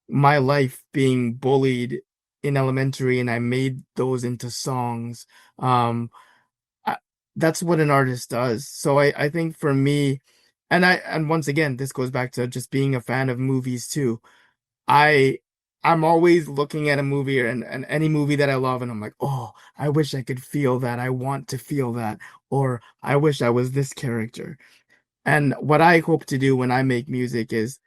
my life being bullied in elementary and I made those into songs. I, that's what an artist does. So I think for me, and once again, this goes back to just being a fan of movies too. I I'm always looking at a movie and any movie that I love and I'm like, oh, I wish I could feel that. I want to feel that. Or I wish I was this character. And what I hope to do when I make music is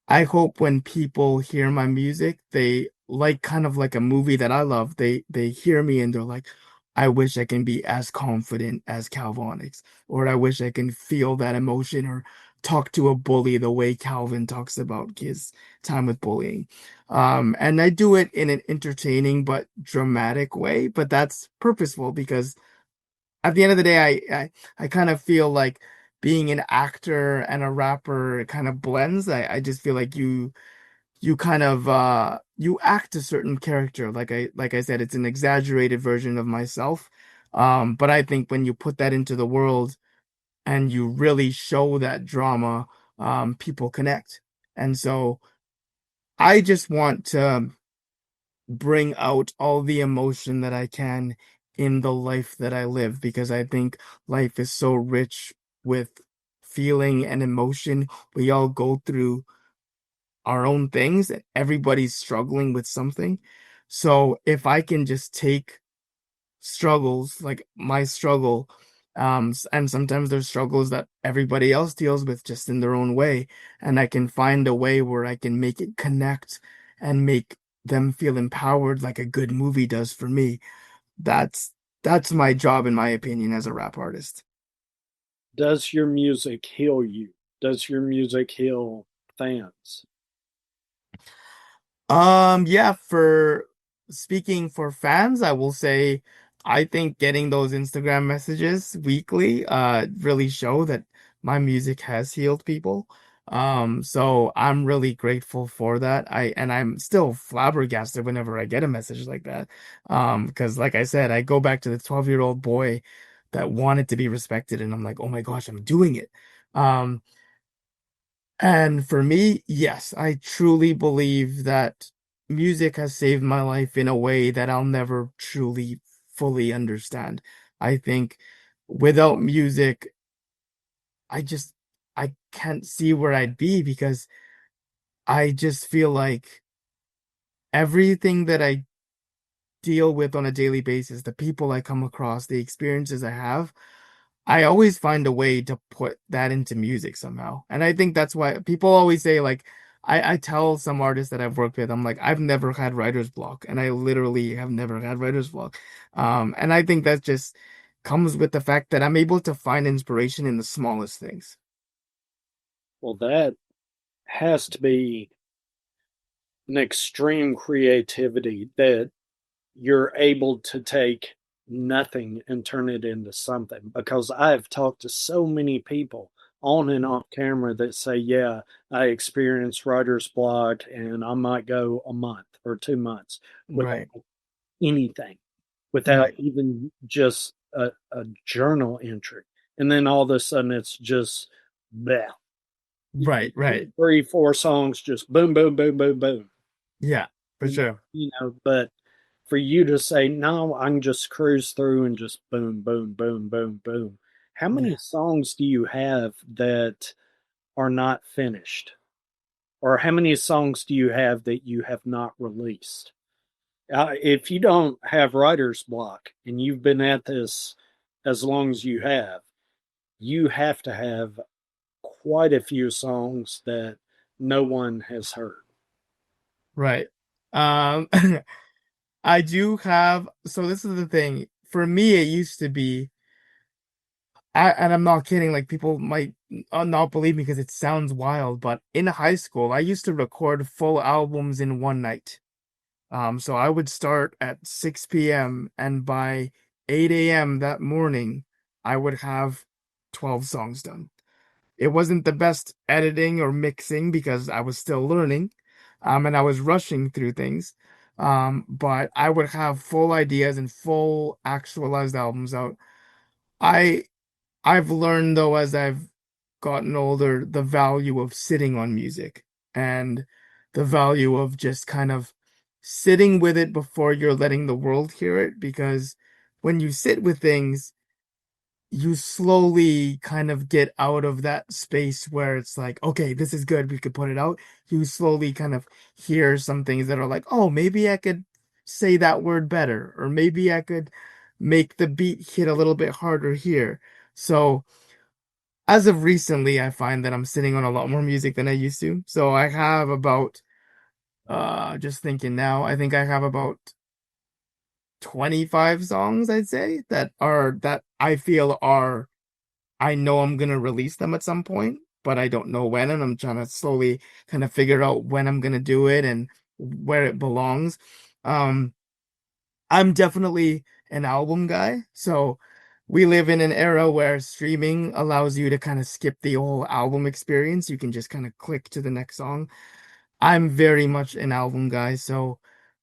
I hope when people hear my music, they like kind of like a movie that I love. They hear me and they're like, I wish I can be as confident as Kalvonix, or I wish I can feel that emotion or talk to a bully the way Calvin talks about his time with bullying. And I do it in an entertaining but dramatic way, but that's purposeful because at the end of the day, I kind of feel like being an actor and a rapper kind of blends. I just feel like you kind of you act a certain character. Like I said, it's an exaggerated version of myself. But I think when you put that into the world and you really show that drama, people connect. And so I just want to bring out all the emotion that I can in the life that I live because I think life is so rich with feeling and emotion. We all go through our own things and everybody's struggling with something. So if I can just take struggles like my struggle, and sometimes there's struggles that everybody else deals with just in their own way, and I can find a way where I can make it connect and make them feel empowered like a good movie does for me. That's that's my job in my opinion as a rap artist. Does your music heal you? Does your music heal fans? Yeah, for speaking for fans, I will say I think getting those Instagram messages weekly really show that my music has healed people. So I'm really grateful for that. I'm still flabbergasted whenever I get a message like that. Because like I said, I go back to the 12-year-old boy that wanted to be respected and I'm like, "Oh my gosh, I'm doing it." Um and for me, yes, I truly believe that music has saved my life in a way that I'll never truly fully understand. I think without music, I just I can't see where I'd be because I just feel like everything that I deal with on a daily basis, the people I come across, the experiences I have, I always find a way to put that into music somehow. And I think that's why people always say, like, I tell some artists that I've worked with, I'm like, I've never had writer's block. And I literally have never had writer's block. And I think that just comes with the fact that I'm able to find inspiration in the smallest things. Well, that has to be an extreme creativity that you're able to take nothing and turn it into something. Because I've talked to so many people on and off camera that say, yeah, I experience writer's block and I might go a month or 2 months without Right. anything, without Right. even just a journal entry. And then all of a sudden it's just bleh. Right. Right. 3, 4 songs, just boom, boom, boom, boom, boom. Yeah, for sure. But for you to say, no, I can just cruise through and just boom, boom, boom, boom, boom. How many Yeah. songs do you have that are not finished? Or how many songs do you have that you have not released? If you don't have writer's block and you've been at this as long as you have to have quite a few songs that no one has heard. Right. Um, I do have, so this is the thing. For me, it used to be, and I'm not kidding, like people might not believe me because it sounds wild, but in high school, I used to record full albums in one night. So I would start at 6 p.m. and by 8 a.m. that morning, I would have 12 songs done. It wasn't the best editing or mixing because I was still learning, and I was rushing through things. But I would have full ideas and full actualized albums out. I I've learned though as I've gotten older the value of sitting on music and the value of just kind of sitting with it before you're letting the world hear it because when you sit with things you slowly kind of get out of that space where it's like, okay, this is good, we could put it out. You slowly kind of hear some things that are like, oh, maybe I could say that word better, or maybe I could make the beat hit a little bit harder here. So, as of recently, I find that I'm sitting on a lot more music than I used to. So I have about, just thinking now, I think I have about 25 songs, I'd say, that I feel are I know I'm gonna release them at some point, but I don't know when, and I'm trying to slowly kind of figure out when I'm gonna do it and where it belongs. Um, I'm definitely an album guy, so we live in an era where streaming allows you to kind of skip the whole album experience. You can just kind of click to the next song. I'm very much an album guy, so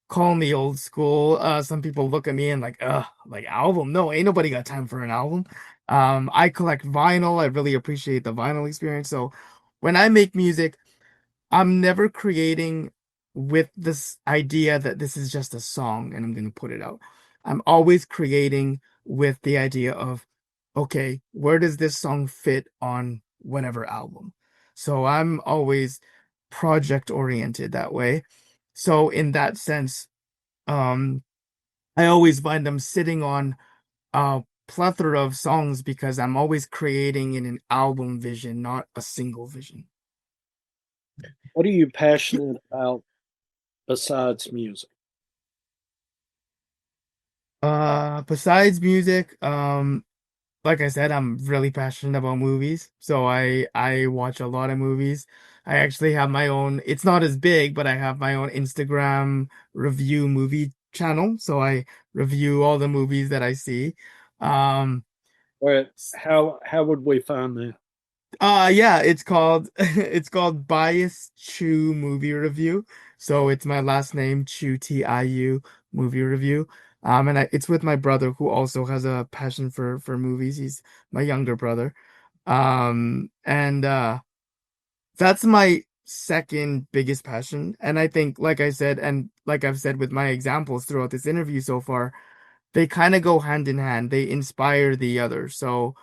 call me old school. Some people look at me and like, like album? No, ain't nobody got time for an album. I collect vinyl. I really appreciate the vinyl experience. So when I make music, I'm never creating with this idea that this is just a song and I'm gonna put it out. I'm always creating with the idea of, okay, where does this song fit on whatever album? So I'm always project oriented that way. So in that sense, um, I always find I'm sitting on a plethora of songs because I'm always creating in an album vision, not a single vision. What are you passionate about besides music? Besides music, like I said, I'm really passionate about movies, so I watch a lot of movies. I actually have my own, it's not as big, but I have my own Instagram review movie channel, so I review all the movies that I see. Um, Or how would we find that? yeah, it's called it's called Bias Chew Movie Review. So it's my last name, Chew Tiu Movie Review. And it's with my brother who also has a passion for movies. He's my younger brother. And that's my second biggest passion. And I think, like I said, and like I've said with my examples throughout this interview so far, they kind of go hand in hand. They inspire the other. So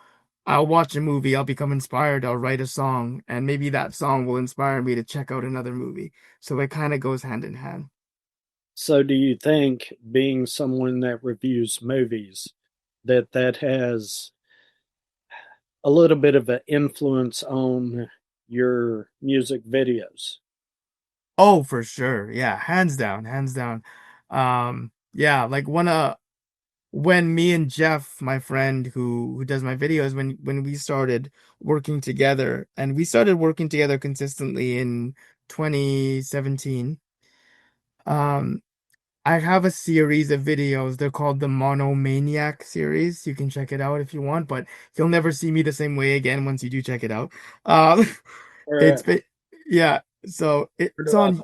I'll watch a movie, I'll become inspired, I'll write a song, and maybe that song will inspire me to check out another movie. So it kind of goes hand in hand. So do you think being someone that reviews movies that has a little bit of an influence on your music videos? Oh, for sure. Yeah, hands down, hands down. Yeah, like when me and Jeff, my friend who does my videos, when we started working together, and we started working together consistently in 2017. Um, I have a series of videos. They're called the Monomaniac series. You can check it out if you want, but you'll never see me the same way again once you do check it out. Um, it's Where been, yeah. So where it's do I on,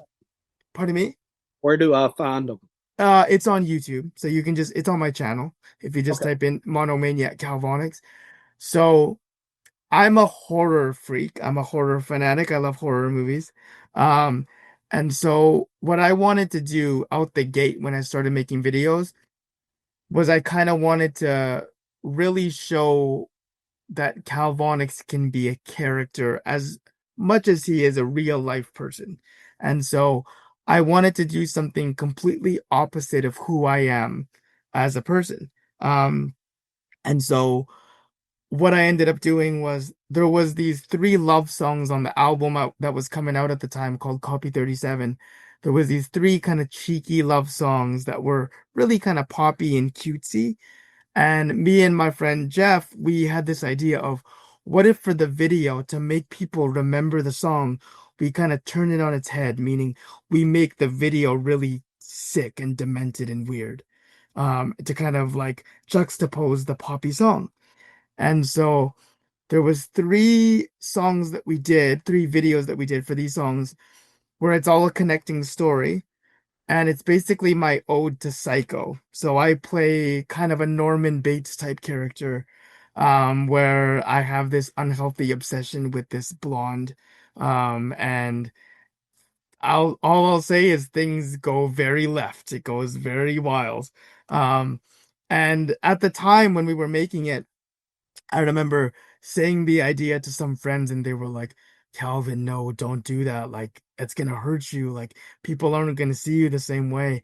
pardon me. where do I find them? It's on YouTube. So you can just, it's on my channel if you just Okay. type in Monomaniac Kalvonix. So I'm a horror freak. I'm a horror fanatic. I love horror movies. Um, and so what I wanted to do out the gate when I started making videos was I kind of wanted to really show that Kalvonix can be a character as much as he is a real life person. And so I wanted to do something completely opposite of who I am as a person. Um, and so what I ended up doing was there was these three love songs on the album that was coming out at the time called Copy 37. There was these three kind of cheeky love songs that were really kind of poppy and cutesy. And me and my friend Jeff, we had this idea of what if for the video to make people remember the song, we kind of turn it on its head, meaning we make the video really sick and demented and weird, to kind of like juxtapose the poppy song. And so there was three songs that we did, three videos that we did for these songs, where it's all a connecting story. And it's basically my ode to Psycho. So I play kind of a Norman Bates type character, where I have this unhealthy obsession with this blonde. And all I'll say is things go very left. It goes very wild. Um, and at the time when we were making it, I remember saying the idea to some friends and they were like, Calvin, no, don't do that. Like, it's gonna hurt you. Like, people aren't gonna see you the same way.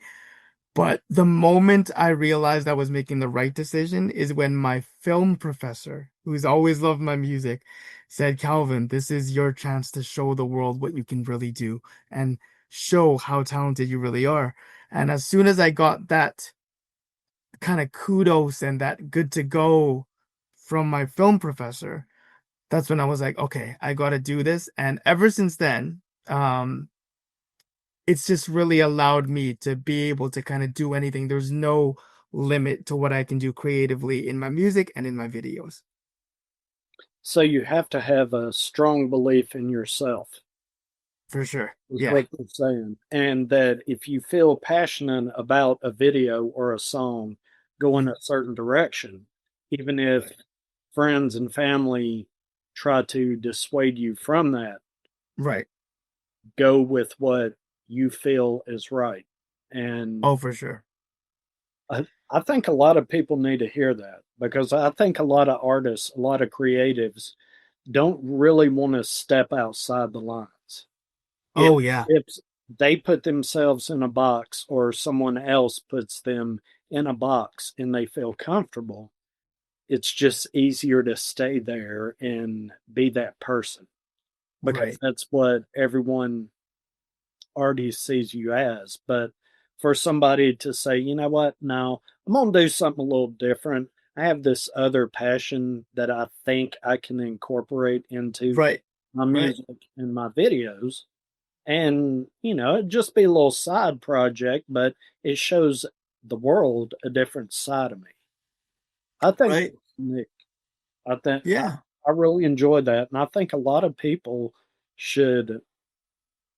But the moment I realized I was making the right decision is when my film professor, who's always loved my music, said, Calvin, this is your chance to show the world what you can really do and show how talented you really are. And as soon as I got that kind of kudos and that good to go from my film professor, that's when I was like, okay, I got to do this. And ever since then, it's just really allowed me to be able to kind of do anything. There's no limit to what I can do creatively in my music and in my videos. So you have to have a strong belief in yourself, For sure. is Yeah. what you're saying. And that if you feel passionate about a video or a song, go in Mm, a certain direction, even if friends and family try to dissuade you from that, right. go with what you feel is right. And Oh, for sure. I think a lot of people need to hear that because I think a lot of artists, a lot of creatives don't really want to step outside the lines. If Oh, yeah. if they put themselves in a box or someone else puts them in a box and they feel comfortable, it's just easier to stay there and be that person because Right. that's what everyone already sees you as. But for somebody to say, you know what, no, I'm going to do something a little different. I have this other passion that I think I can incorporate into Right. my Right. music and my videos. And, it'd just be a little side project, but it shows the world a different side of me. I think Right. that's Nick. I think Yeah. I really enjoyed that. And I think a lot of people should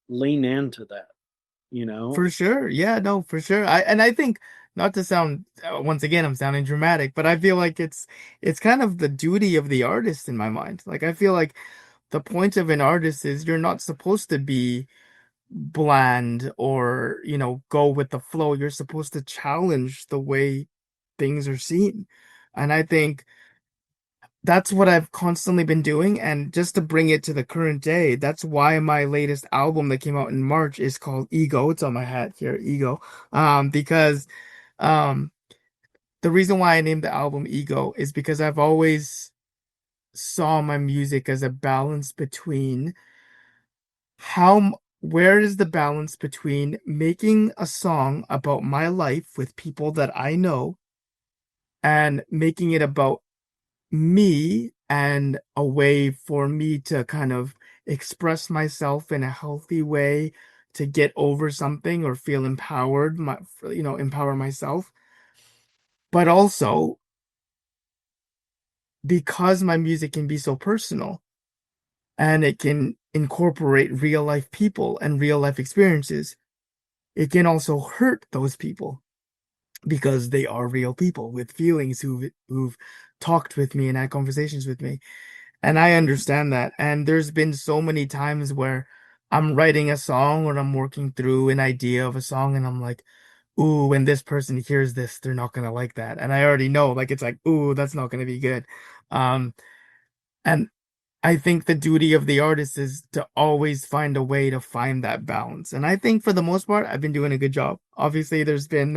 lean into that, you know? For sure. Yeah, no, for sure. I think not to sound once again I'm sounding dramatic, but I feel like it's kind of the duty of the artist in my mind. Like I feel like the point of an artist is you're not supposed to be bland or, go with the flow. You're supposed to challenge the way things are seen. And I think that's what I've constantly been doing. And just to bring it to the current day, that's why my latest album that came out in March is called Ego. It's on my hat here, Ego. Because um the reason why I named the album Ego is because I've always saw my music as a balance between where is the balance between making a song about my life with people that I know and making it about me and a way for me to kind of express myself in a healthy way to get over something or feel empowered, empower myself. But also because my music can be so personal and it can incorporate real life people and real life experiences, it can also hurt those people because they are real people with feelings who've talked with me and had conversations with me. And I understand that. And there's been so many times where I'm writing a song or I'm working through an idea of a song and I'm like, ooh, when this person hears this, they're not gonna like that. And I already know, like it's like, ooh, that's not gonna be good. Um, and I think the duty of the artist is to always find a way to find that balance. And I think for the most part, I've been doing a good job. Obviously, there's been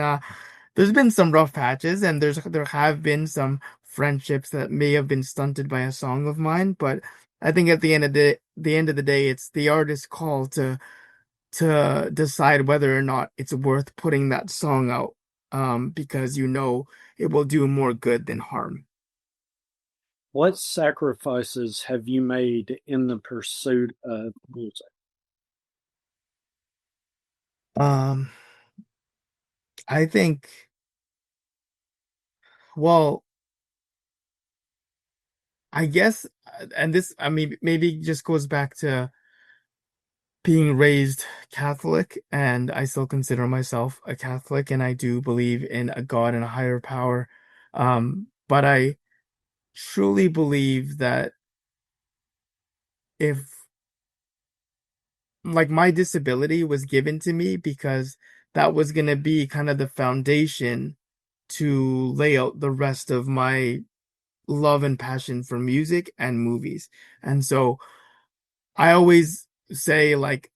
some rough patches and there have been some friendships that may have been stunted by a song of mine, but I think at the end of the day, it's the artist's call to decide whether or not it's worth putting that song out, because it will do more good than harm. What sacrifices have you made in the pursuit of music? Um, I think, well, I guess, and this, I mean, maybe just goes back to being raised Catholic, and I still consider myself a Catholic, and I do believe in a God and a higher power. But I truly believe that if, like, my disability was given to me because that was going to be kind of the foundation to lay out the rest of my love and passion for music and movies. And so I always say, like,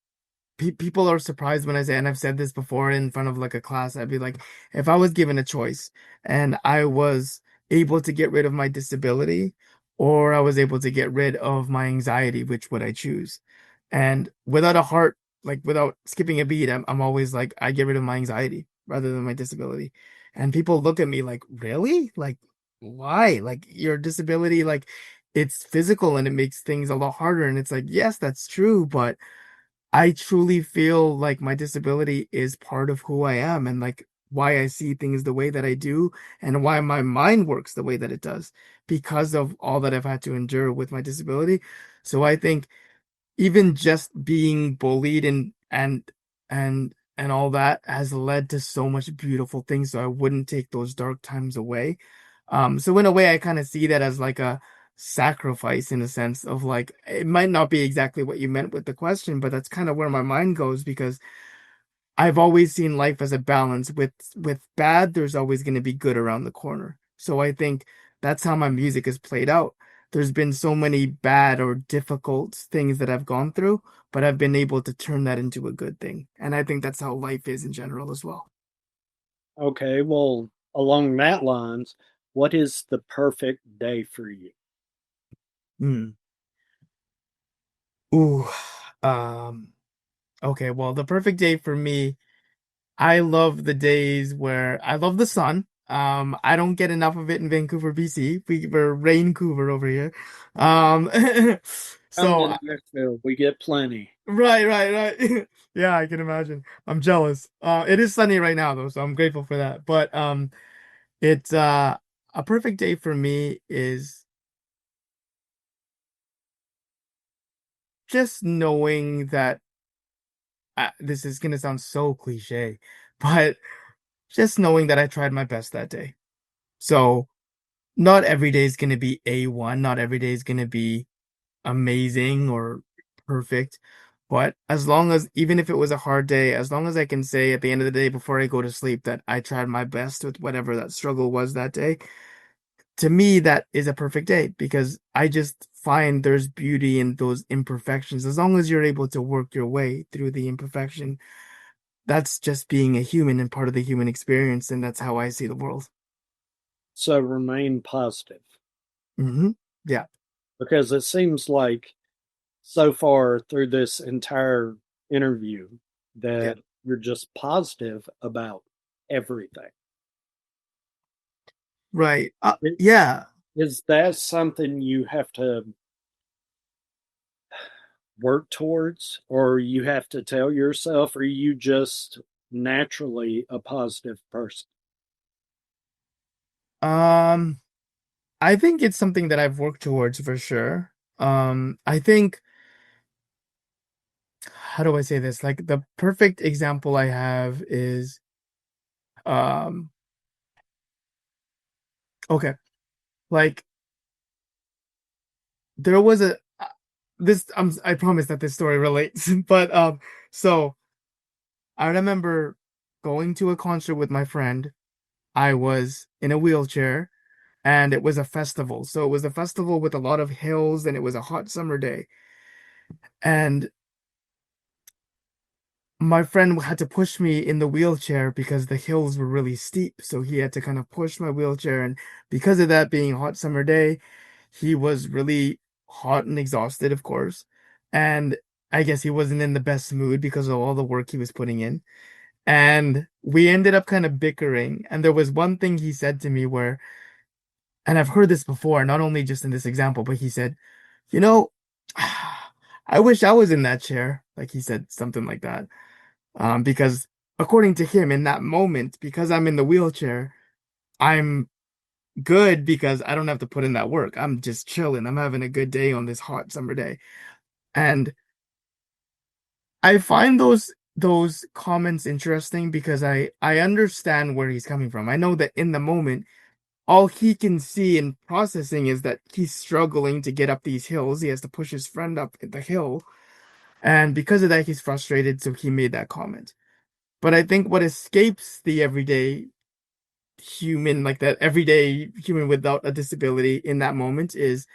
people are surprised when I say, and I've said this before in front of like a class, I'd be like, if I was given a choice and I was able to get rid of my disability or I was able to get rid of my anxiety, which would I choose? And without a heart, like without skipping a beat, I'm always like, I get rid of my anxiety rather than my disability. And people look at me like, really? Like, why? Like your disability, like it's physical and it makes things a lot harder. And it's like, yes, that's true, but I truly feel like my disability is part of who I am and like why I see things the way that I do and why my mind works the way that it does because of all that I've had to endure with my disability. So I think even just being bullied and all that has led to so much beautiful things. So I wouldn't take those dark times away. So in a way, I kind of see that as like a sacrifice in a sense of like it might not be exactly what you meant with the question, but that's kind of where my mind goes because I've always seen life as a balance. With bad, there's always going to be good around the corner. So I think that's how my music is played out. There's been so many bad or difficult things that I've gone through, but I've been able to turn that into a good thing. And I think that's how life is in general as well. Okay, well, along that lines, what is the perfect day for you? Hmm. Ooh. Um, okay, well, the perfect day for me, I love the days where I love the sun. I don't get enough of it in Vancouver, BC. We're Raincouver over here. Um, Down so in Nashville, we get plenty. right. Yeah, I can imagine. I'm jealous. It is sunny right now though, so I'm grateful for that. But it's a perfect day for me is just knowing that this is gonna sound so cliche, but just knowing that I tried my best that day. So not every day is going to be A1. Not every day is going to be amazing or perfect. But as long as, even if it was a hard day, as long as I can say at the end of the day before I go to sleep that I tried my best with whatever that struggle was that day, to me, that is a perfect day because I just find there's beauty in those imperfections. As long as you're able to work your way through the imperfection, that's just being a human and part of the human experience. And that's how I see the world. So remain positive Yeah. because it seems like so far through this entire interview Yeah. that you're just positive about everything. Right. It- Yeah. Is that something you have to work towards, or you have to tell yourself, or you just naturally a positive person? Um, I think it's something that I've worked towards for sure. I think, how do I say this? Like the perfect example I have is, um, okay, like there was a this I promise that this story relates, but so I remember going to a concert with my friend. I was in a wheelchair and it was a festival. So it was a festival with a lot of hills and it was a hot summer day. And my friend had to push me in the wheelchair because the hills were really steep. So he had to kind of push my wheelchair. And because of that being a hot summer day, he was really hot and exhausted, of course. And I guess he wasn't in the best mood because of all the work he was putting in. And we ended up kind of bickering. And there was one thing he said to me where, and I've heard this before, not only just in this example, but he said, you know, I wish I was in that chair. Like he said something like that. Because according to him, in that moment, because I'm in the wheelchair, I'm good because I don't have to put in that work. I'm just chilling. I'm having a good day on this hot summer day. And I find those comments interesting because I understand where he's coming from. I know that in the moment, all he can see in processing is that he's struggling to get up these hills. He has to push his friend up the hill. And because of that, he's frustrated. So he made that comment. But I think what escapes the everyday human, like that everyday human without a disability in that moment, is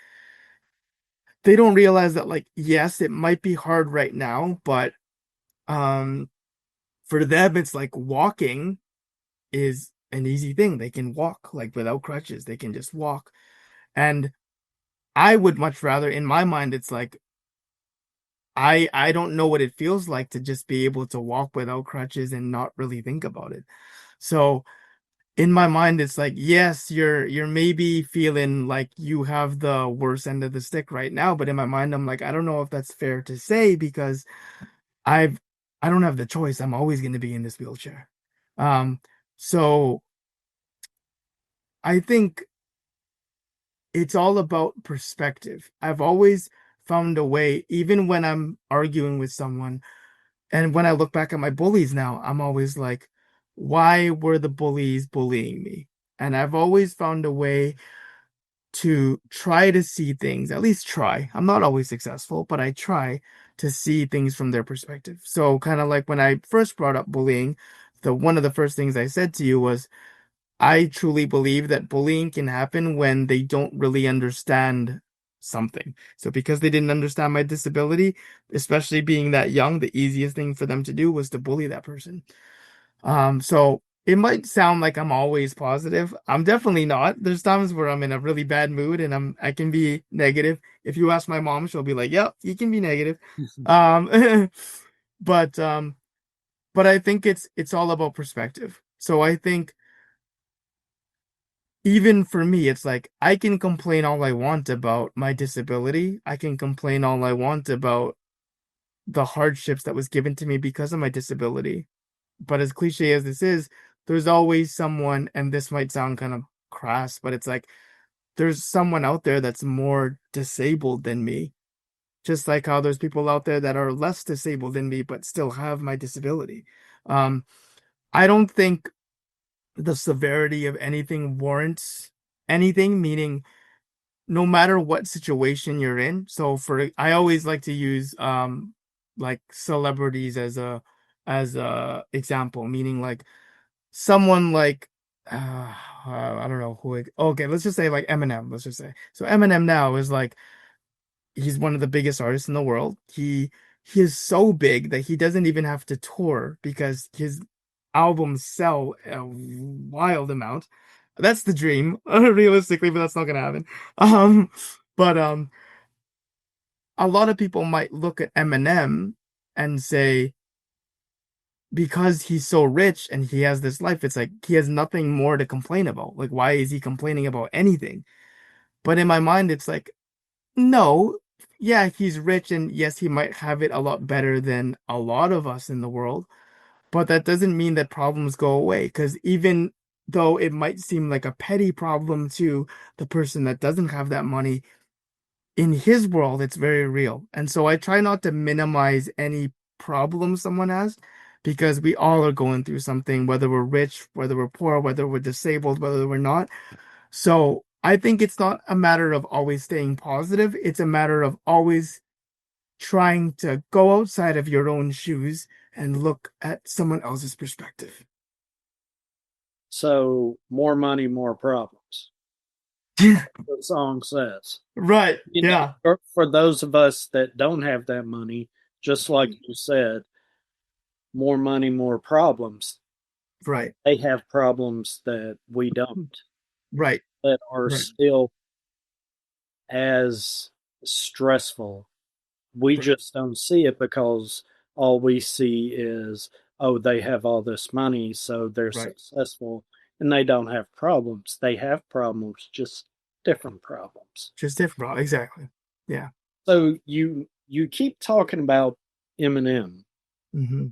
they don't realize that, like, yes, it might be hard right now, but um, for them, it's like walking is an easy thing. They can walk like without crutches. They can just walk. And I would much rather, in my mind, it's like I don't know what it feels like to just be able to walk without crutches and not really think about it. So in my mind, it's like, yes, you're maybe feeling like you have the worst end of the stick right now, but in my mind, I'm like, I don't know if that's fair to say because I've I don't have the choice. I'm always going to be in this wheelchair. Um, so I think it's all about perspective. I've always found a way, even when I'm arguing with someone, and when I look back at my bullies now, I'm always like, why were the bullies bullying me? And I've always found a way to try to see things, at least try. I'm not always successful, but I try to see things from their perspective. So kind of like when I first brought up bullying, the one of the first things I said to you was, I truly believe that bullying can happen when they don't really understand something. So because they didn't understand my disability, especially being that young, the easiest thing for them to do was to bully that person. So it might sound like I'm always positive. I'm definitely not. There's times where I'm in a really bad mood and I can be negative. If you ask my mom, she'll be like, "Yep, you can be negative." Um, but um, but I think it's all about perspective. So I think even for me, it's like I can complain all I want about my disability. I can complain all I want about the hardships that was given to me because of my disability. But as cliche as this is, there's always someone, and this might sound kind of crass, but it's like there's someone out there that's more disabled than me. Just like how there's people out there that are less disabled than me, but still have my disability. Um, I don't think the severity of anything warrants anything, meaning no matter what situation you're in. So I always like to use like celebrities as a example, meaning like someone like I don't know who okay, let's just say like Eminem, let's just say. So Eminem now is like he's one of the biggest artists in the world. He is so big that he doesn't even have to tour because his albums sell a wild amount. That's the dream, realistically, but that's not gonna happen. Um, but a lot of people might look at Eminem and say, because he's so rich and he has this life, it's like he has nothing more to complain about. Like, why is he complaining about anything? But in my mind, it's like, no. yeah, he's rich and yes, he might have it a lot better than a lot of us in the world, but that doesn't mean that problems go away. Because even though it might seem like a petty problem to the person that doesn't have that money, in his world, it's very real. And so I try not to minimize any problem someone has because we all are going through something, whether we're rich, whether we're poor, whether we're disabled, whether we're not. So I think it's not a matter of always staying positive. It's a matter of always trying to go outside of your own shoes and look at someone else's perspective. So more money, more problems. The song says. Right. You know, Yeah. for those of us that don't have that money, just like you said, more money, more problems. Right. They have problems that we don't, Right. that are Right. still as stressful. We Right. just don't see it because all we see is, oh, they have all this money, so they're Right. successful and they don't have problems. They have problems, just different problems. Just different, bro. Exactly. Yeah. So you keep talking about Eminem. Hmm.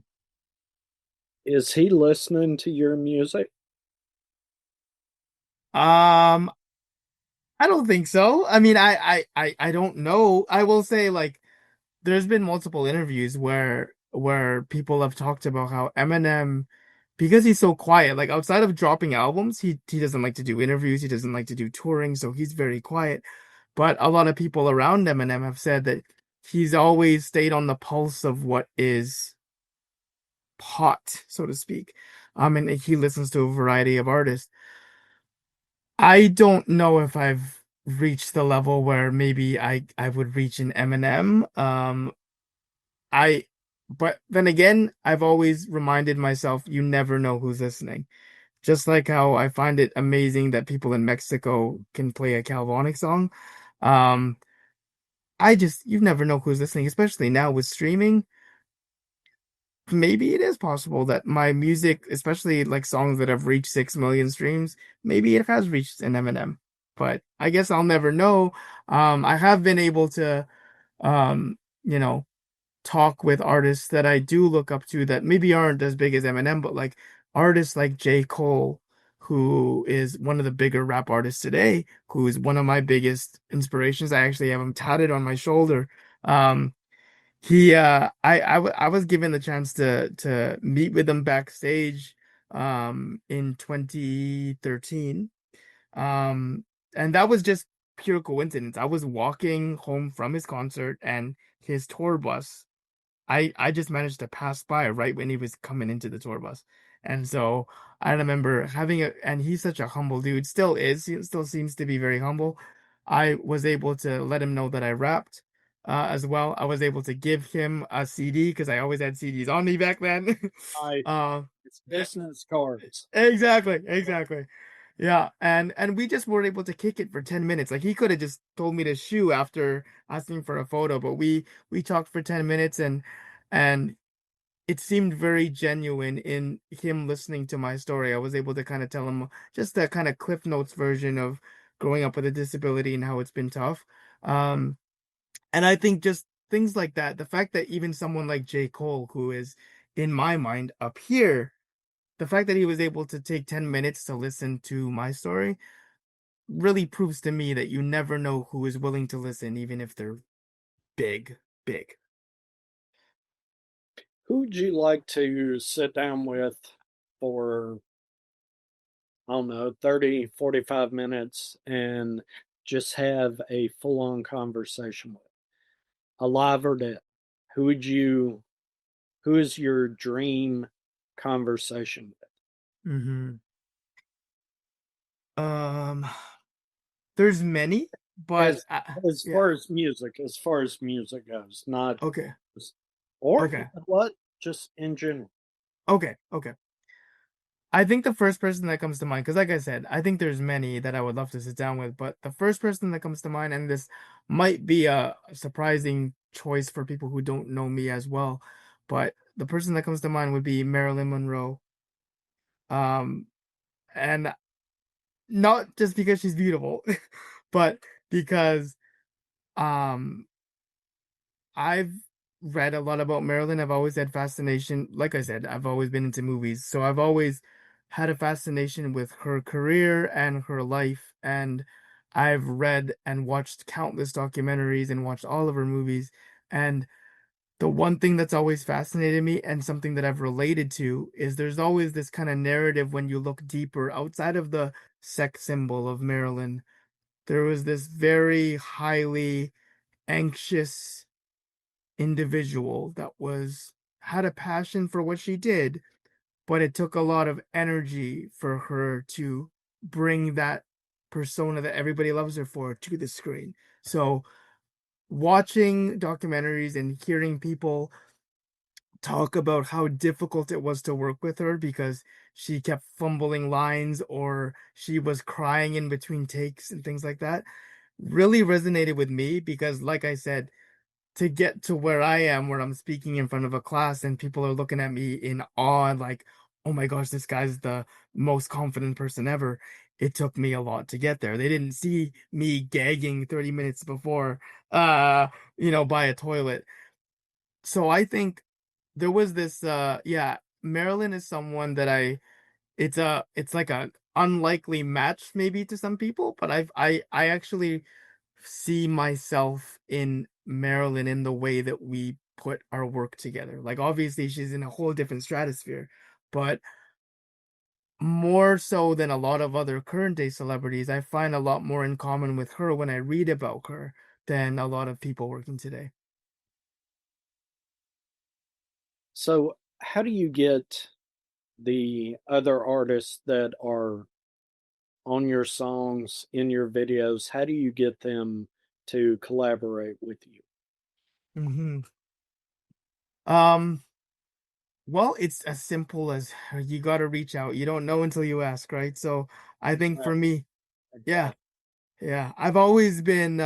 Is he listening to your music? Um, I don't think so. I mean, I don't know. I will say like there's been multiple interviews where people have talked about how Eminem, because he's so quiet, like outside of dropping albums, he doesn't like to do interviews, he doesn't like to do touring, so he's very quiet. But a lot of people around Eminem have said that he's always stayed on the pulse of what is hot, so to speak. And he listens to a variety of artists. I don't know if I've reached the level where maybe I would reach an Eminem. I, but then again, I've always reminded myself you never know who's listening. Just like how I find it amazing that people in Mexico can play a Kalvonix song. Um, you never know who's listening, especially now with streaming. Maybe it is possible that my music, especially like songs that have reached 6 million streams, maybe it has reached an Eminem. But I guess I'll never know. I have been able to, um, you know, talk with artists that I do look up to that maybe aren't as big as Eminem, but like artists like J. Cole, who is one of the bigger rap artists today, who is one of my biggest inspirations. I actually have him tatted on my shoulder. Um, I was given the chance to meet with him backstage, in 2013. Um, and that was just pure coincidence. I was walking home from his concert and his tour bus I just managed to pass by right when he was coming into the tour bus. And so I remember and he's such a humble dude, still is, he still seems to be very humble. I was able to let him know that I rapped, as well. I was able to give him a CD because I always had CDs on me back then. I uh, It's business cards. exactly, exactly. Yeah, and we just weren't able to kick it for 10 minutes. Like he could have just told me to shoo after asking for a photo, but we talked for 10 minutes and it seemed very genuine in him listening to my story. I was able to kind of tell him just that kind of Cliff Notes version of growing up with a disability and how it's been tough. Um, and I think just things like that, the fact that even someone like J. Cole, who is in my mind up here, the fact that he was able to take 10 minutes to listen to my story really proves to me that you never know who is willing to listen, even if they're big, big. Who would you like to sit down with for, I don't know, 30, 45 minutes and just have a full on conversation with? Alive or dead? Who would you, who is your dream conversation with? Hmm. Um, there's many, but As as yeah. far as music, as far as music goes, not Okay. just, or you Okay. know what, just in general. Okay. Okay. I think the first person that comes to mind, because like I said, I think there's many that I would love to sit down with, but the first person that comes to mind, and this might be a surprising choice for people who don't know me as well, but the person that comes to mind would be Marilyn Monroe. Um, and not just because she's beautiful, but because um I've read a lot about Marilyn. I've always had fascination. Like I said, I've always been into movies. So I've always had a fascination with her career and her life. And I've read and watched countless documentaries and watched all of her movies. And the one thing that's always fascinated me and something that I've related to is there's always this kind of narrative when you look deeper outside of the sex symbol of Marilyn. There was this very highly anxious individual that was had a passion for what she did, but it took a lot of energy for her to bring that persona that everybody loves her for to the screen. So watching documentaries and hearing people talk about how difficult it was to work with her because she kept fumbling lines or she was crying in between takes and things like that really resonated with me because like I said, to get to where I am, where I'm speaking in front of a class and people are looking at me in awe, like, oh my gosh, this guy's the most confident person ever. It took me a lot to get there. They didn't see me gagging 30 minutes before, uh, by a toilet. So I think there was this, yeah, Marilyn is someone that it's like a unlikely match maybe to some people, but I actually see myself in Marilyn in the way that we put our work together. Like obviously she's in a whole different stratosphere, but more so than a lot of other current day celebrities, I find a lot more in common with her when I read about her than a lot of people working today. So, how do you get the other artists that are on your songs, in your videos? How do you get them to collaborate with you? Hmm. Um, well, it's as simple as you got to reach out. You don't know until you ask, right? So I think for Exactly. me, yeah, Exactly. yeah, I've always been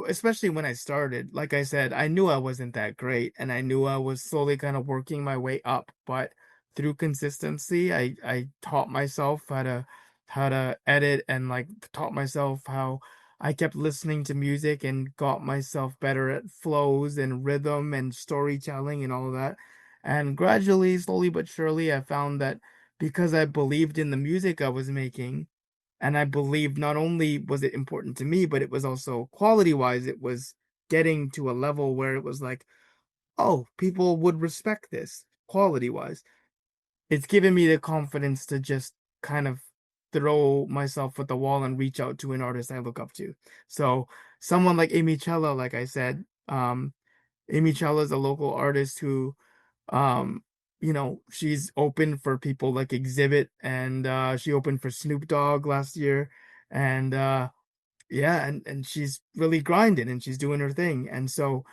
especially when I started, like I said, I knew I wasn't that great and I knew I was slowly kind of working my way up, but through consistency, I taught myself how to edit and like taught myself how I kept listening to music and got myself better at flows and rhythm and storytelling and all of that. And gradually, slowly but surely, I found that because I believed in the music I was making, and I believe not only was it important to me, but it was also quality wise, it was getting to a level where it was like, oh, people would respect this quality wise. It's given me the confidence to just kind of throw myself at the wall and reach out to an artist I look up to. So someone like Amy Chella, like I said, Amy Chella is a local artist who um, she's open for people like Exhibit and she opened for Snoop Dogg last year. And yeah, and she's really grinding and she's doing her thing. And so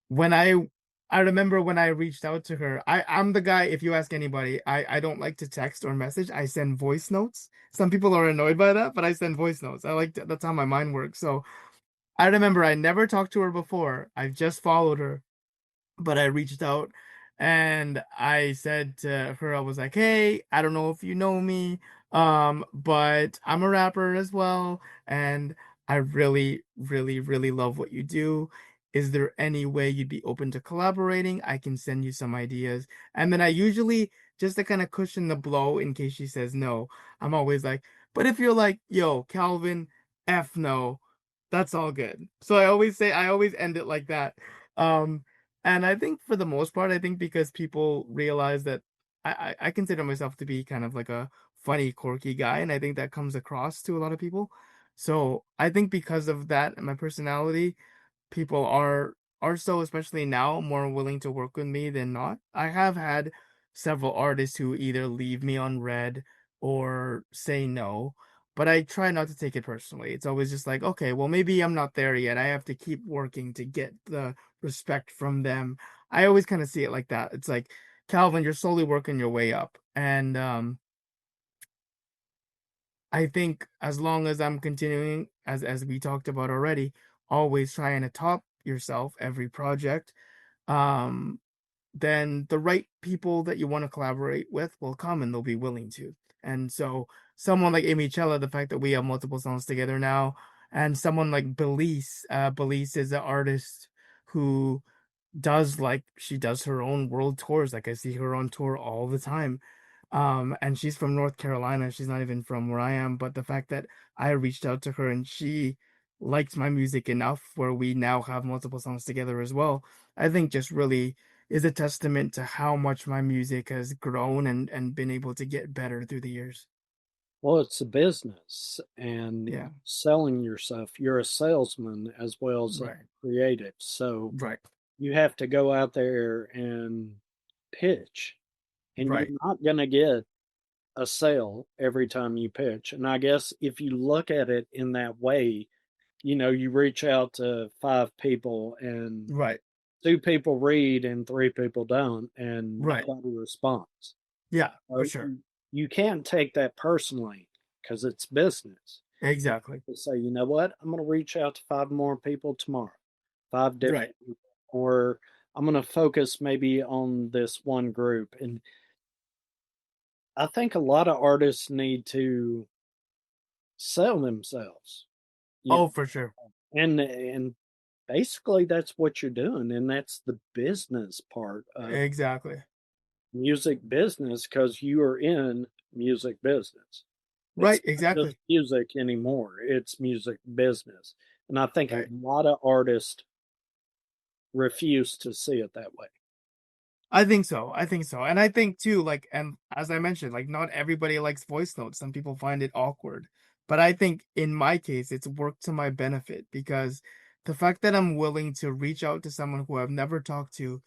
when I remember when I reached out to her, I'm the guy, if you ask anybody, I don't like to text or message. I send voice notes. Some people are annoyed by that, but I send voice notes. That's how my mind works. So I remember I never talked to her before. I've just followed her, but I reached out and I said to her, I was like, hey, I don't know if you know me, but I'm a rapper as well, and I really, really, really love what you do. Is there any way you'd be open to collaborating? I can send you some ideas. And then I usually, just to kind of cushion the blow in case she says no, I'm always like, but if you're like, yo, Calvin, F no, that's all good. So I always end it like that. Um, and I think for the most part, I think because people realize that I consider myself to be kind of like a funny, quirky guy, and I think that comes across to a lot of people. So I think because of that and my personality, people are so, especially now, more willing to work with me than not. I have had several artists who either leave me on red or say no, but I try not to take it personally. It's always just like, okay, well, maybe I'm not there yet. I have to keep working to get the respect from them. I always kind of see it like that. It's like, Calvin, you're slowly working your way up. And I think as long as I'm continuing, as we talked about already, always trying to top yourself every project, um, then the right people that you want to collaborate with will come and they'll be willing to. And so someone like Amy Chella, the fact that we have multiple songs together now And someone like Belize, Belize is an artist who she does her own world tours. Like I see her on tour all the time. And she's from North Carolina. She's not even from where I am. But the fact that I reached out to her and she liked my music enough where we now have multiple songs together as well, I think just really is a testament to how much my music has grown and been able to get better through the years. Well, it's a business and Yeah. selling yourself. You're a salesman as well as a Right. creative. So Right. you have to go out there and pitch, and you're Right. not going to get a sale every time you pitch. And I guess if you look at it in that way, you reach out to five people and Right. two people read and three people don't, and Right. got a response. Yeah, for So sure. you can't take that personally because it's business. Exactly. To say, you know what, I'm going to reach out to five more people tomorrow, five different Right. people, or I'm going to focus maybe on this one group. And I think a lot of artists need to sell themselves, you Oh, for sure. and basically that's what you're doing, and that's the business part of Exactly. music business because you are in music business. It's Right. not just Exactly. music anymore, it's music business. And I think a Right. lot of artists refuse to see it that way. I think so. I think so. And I think too, like, and as I mentioned, like, not everybody likes voice notes. Some people find it awkward. But I think in my case, it's worked to my benefit because the fact that I'm willing to reach out to someone who I've never talked to,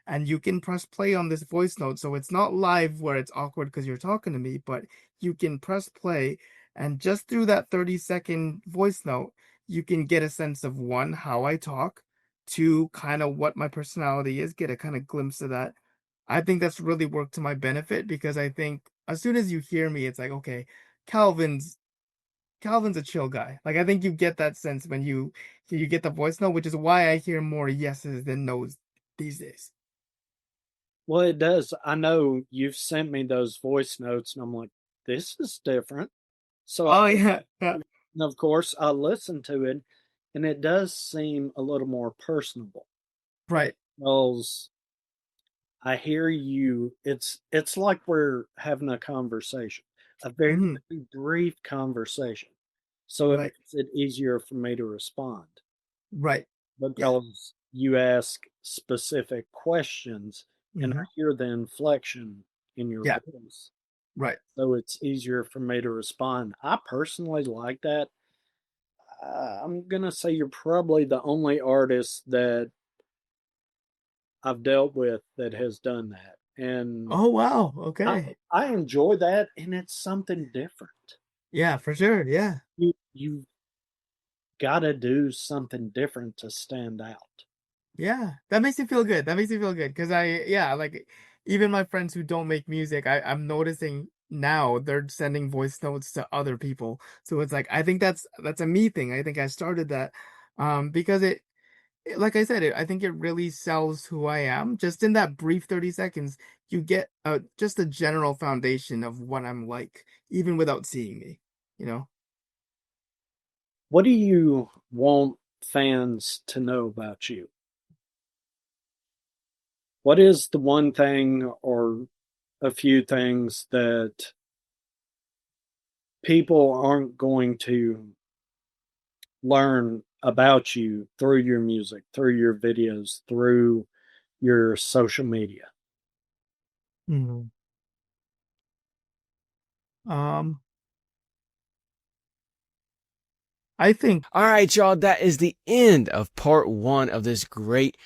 and you can press play on this voice note. So it's not live where it's awkward because you're talking to me, but you can press play. And just through that 30-second voice note, you can get a sense of one, how I talk, two, kind of what my personality is, get a kind of glimpse of that. I think that's really worked to my benefit because I think as soon as you hear me, it's like, okay, Calvin's Calvin's a chill guy. Like I think you get that sense when you get the voice note, which is why I hear more yeses than nos these days. Well, it does. I know you've sent me those voice notes, and I'm like, this is different. So, Oh yeah, yeah, and of course, I listen to it, and it does seem a little more personable right. because I hear you. It's like we're having a conversation, a very, Hmm. very brief conversation. So it Right, makes it easier for me to respond right. Yeah. because you ask specific questions and I Hmm. hear the inflection in your Yeah. voice. Right. So it's easier for me to respond. I personally like that. I'm going to say you're probably the only artist that I've dealt with that has done that. And Oh wow. I, Okay. I enjoy that, and it's something different. Yeah, for sure. Yeah. You've got to do something different to stand out. Yeah. That makes me feel good. That makes me feel good because yeah, like even my friends who don't make music, I'm noticing now they're sending voice notes to other people. So it's like I think that's a me thing. I think I started that because like I said, I think it really sells who I am. Just in that brief 30 seconds, you get just a general foundation of what I'm like, even without seeing me, you know? What do you want fans to know about you? What is the one thing or a few things that people aren't going to learn about you through your music, through your videos, through your social media? Mhm. Um, I think, All right, y'all, that is the end of part one of this great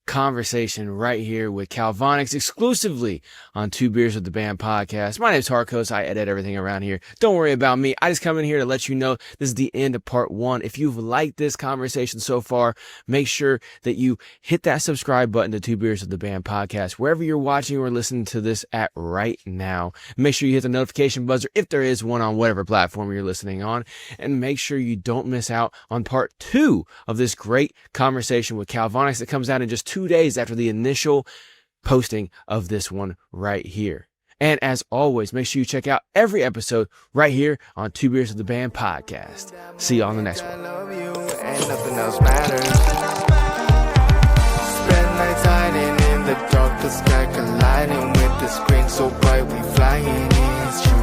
conversation right here with Kalvonix exclusively on Two Beers with the Band podcast. My name is Harkos. I edit everything around here. Don't worry about me. I just come in here to let you know this is the end of part one. If you've liked this conversation so far, make sure that you hit that subscribe button to Two Beers with the Band podcast wherever you're watching or listening to this at right now. Make sure you hit the notification buzzer if there is one on whatever platform you're listening on, and make sure you don't miss out on part two of this great conversation with Kalvonix that comes out in just 2 days after the initial posting of this one right here. And as always, make sure you check out every episode right here on Two Beers with the Band podcast. See you on the next one. I love you and nothing else matters. Spend nights hiding in the dark, the sky colliding with the screen so bright we flying. It's true.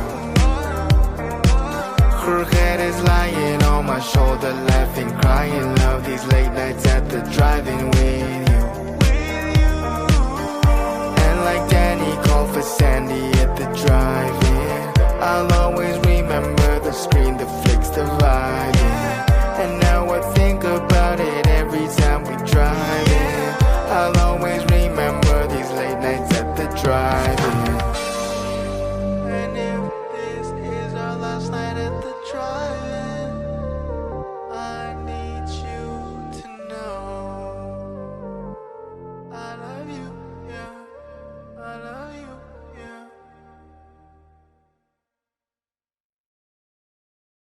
Her head is lying on my shoulder, laughing, crying. Love these late nights at the drive-in with you. And like Danny called for Sandy at the drive-in, I'll always remember the screen, the flicks, the vibe. And now I think about it every time we drive in. I'll always remember these late nights at the drive.